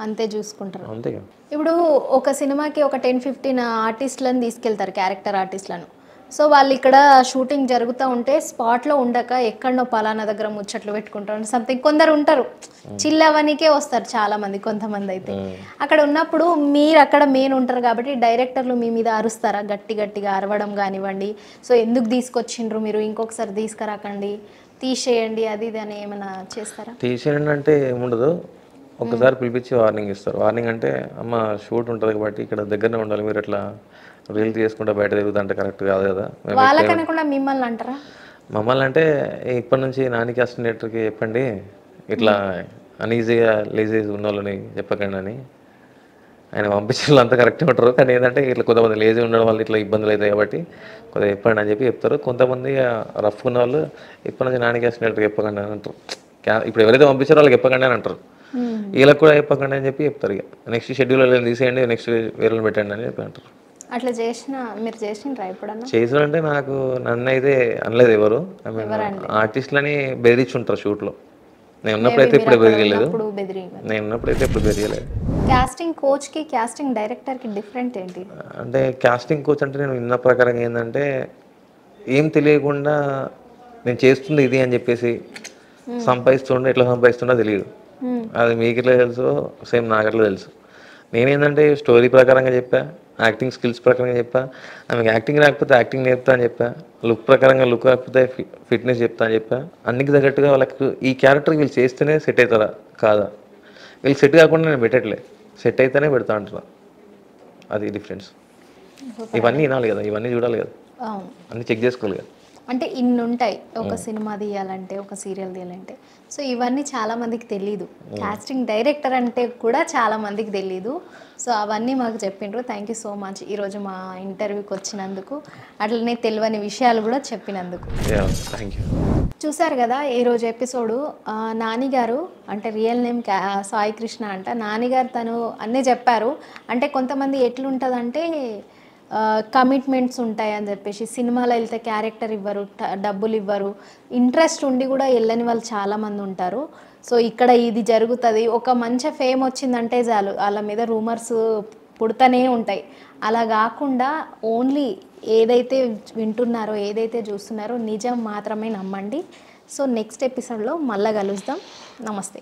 అంతే చూసుకుంటారు. అంతే కదా. ఇప్పుడు ఒక సినిమాకి ఒక 10-15 ఆర్టిస్టులను తీసుకెళ్తారు, క్యారెక్టర్ ఆర్టిస్టులను. సో వాళ్ళు ఇక్కడ షూటింగ్ జరుగుతూ ఉంటే స్పాట్లో ఉండక ఎక్కడనో పలానా దగ్గర ముచ్చట్లు పెట్టుకుంటారు సంథింగ్. కొందరు ఉంటారు చిల్లవనికే వస్తారు చాలామంది, కొంతమంది అయితే. అక్కడ ఉన్నప్పుడు మీరు అక్కడ మెయిన్ ఉంటారు కాబట్టి డైరెక్టర్లు మీ మీద అరుస్తారా, గట్టి గట్టిగా అరవడం కానివ్వండి, సో ఎందుకు తీసుకొచ్చిండ్రు మీరు, ఇంకొకసారి తీసుకురాకండి, తీసేయండి, అది ఇది అని ఏమైనా చేస్తారా? తీసేయండి అంటే ఏముండదు, ఒకసారి పిలిపించి వార్నింగ్ ఇస్తారు. వార్నింగ్ అంటే అమ్మ షూట్ ఉంటుంది కాబట్టి ఇక్కడ దగ్గరనే ఉండాలి, మీరు అట్లా రీల్ చేసుకుంటే బయట తిరుగుతుంటే కరెక్ట్ కాదు కదా. వాళ్ళకనకుండా మిమ్మల్ని అంటారా? మమ్మల్ని అంటే ఇప్పటి నుంచి నానికి అసిస్టెంట్కి చెప్పండి, ఇట్లా అనీజీగా లేజీగా ఉన్న వాళ్ళని చెప్పకండి అని. ఆయన పంపించే వాళ్ళు అంతా కరెక్ట్గా ఉంటారు, కానీ ఏంటంటే ఇట్లా కొంతమంది లేజీ ఉండడం వల్ల ఇట్లా ఇబ్బందులు అవుతాయి కాబట్టి కొద్దిగా చెప్పండి అని చెప్పి చెప్తారు. కొంతమంది రఫ్ ఉన్న వాళ్ళు ఇప్పటి నుంచి నానికి అసిస్టెంట్కి చెప్పకండి అని అంటారు. ఇప్పుడు ఎవరైతే పంపించారో వాళ్ళకి చెప్పకండి అని అంటారు, వీళ్ళకి కూడా చెప్పకండి అని చెప్పి చెప్తారు. ఇక నెక్స్ట్ షెడ్యూల్ తీసేయండి, నెక్స్ట్ వేరే పెట్టండి అని చెప్పి అంటారు. అట్లా మీరు చేసిండ్రా ఎప్పుడన్నా? చేసారంటే నాకు నన్ను అయితే అనలేదు ఎవరు. ఐ మీన్ ఆర్టిస్టులని బెదిరించుంటారు షూట్లో. నేను ఉన్నప్పుడైతే ఇప్పుడు బెదిరియలేదు, నేను ఉన్నప్పుడైతే ఇప్పుడు బెదిరియలేదు. కాస్టింగ్ కోచ్కి కాస్టింగ్ డైరెక్టర్కి డిఫరెంట్ ఏంటి? అంటే కాస్టింగ్ కోచ్ అంటే నేను విన్న ప్రకారం ఏంటంటే ఏం తెలియకుండా నేను చేస్తుంది ఇది అని చెప్పేసి సంపాదిస్తుండే, ఎట్లా సంపాదిస్తుండో తెలియదు. అది మీకు ఎట్లా తెలుసు, సేమ్ నాకు అట్లా తెలుసు. నేనేంటంటే స్టోరీ ప్రకారంగా చెప్పా, యాక్టింగ్ స్కిల్స్ ప్రకారంగా చెప్పా, ఆమెకు యాక్టింగ్ రాకపోతే యాక్టింగ్ నేర్పుతా అని చెప్పా, లుక్ ప్రకారంగా లుక్ రాకపోతే ఫిట్నెస్ చెప్తా అని చెప్పా. అన్నికి తగ్గట్టుగా వాళ్ళకి ఈ క్యారెక్టర్ వీళ్ళు చేస్తేనే సెట్ అవుతారా కాదా, వీళ్ళు సెట్ కాకుండా నేను పెట్టట్లే, సెట్ అయితేనే పెడతా అంటున్నా. అది డిఫరెన్స్. ఇవన్నీ వినాలి కదా, ఇవన్నీ చూడాలి కదా, అన్నీ చెక్ చేసుకోవాలి కదా. అంటే ఇన్ని ఉంటాయి ఒక సినిమా తీయాలంటే, ఒక సీరియల్ తీయాలంటే. సో ఇవన్నీ చాలామందికి తెలీదు, కాస్టింగ్ డైరెక్టర్ అంటే కూడా చాలామందికి తెలీదు. సో అవన్నీ మాకు చెప్పిండ్రు. థ్యాంక్ యూ సో మచ్ ఈరోజు మా ఇంటర్వ్యూకి వచ్చినందుకు, అట్లనే తెలియని విషయాలు కూడా చెప్పినందుకు. Thank you. చూసారు కదా ఈరోజు ఎపిసోడు. నాని గారు అంటే రియల్ నేమ్ సాయి కృష్ణ అంట. నాని గారు తను అన్నీ చెప్పారు. అంటే కొంతమంది ఎట్లుంటుందంటే కమిట్మెంట్స్ ఉంటాయని చెప్పేసి సినిమాలో వెళ్తే క్యారెక్టర్ ఇవ్వరు, డబ్బులు ఇవ్వరు, ఇంట్రెస్ట్ ఉండి కూడా వెళ్ళని వాళ్ళు చాలామంది ఉంటారు. సో ఇక్కడ ఇది జరుగుతుంది, ఒక మంచి ఫేమ్ వచ్చిందంటే చాలు వాళ్ళ మీద రూమర్స్ పుడుతూనే ఉంటాయి. అలా కాకుండా ఓన్లీ ఏదైతే వింటున్నారో, ఏదైతే చూస్తున్నారో నిజం మాత్రమే నమ్మండి. సో నెక్స్ట్ ఎపిసోడ్లో మళ్ళీ కలుద్దాం. నమస్తే.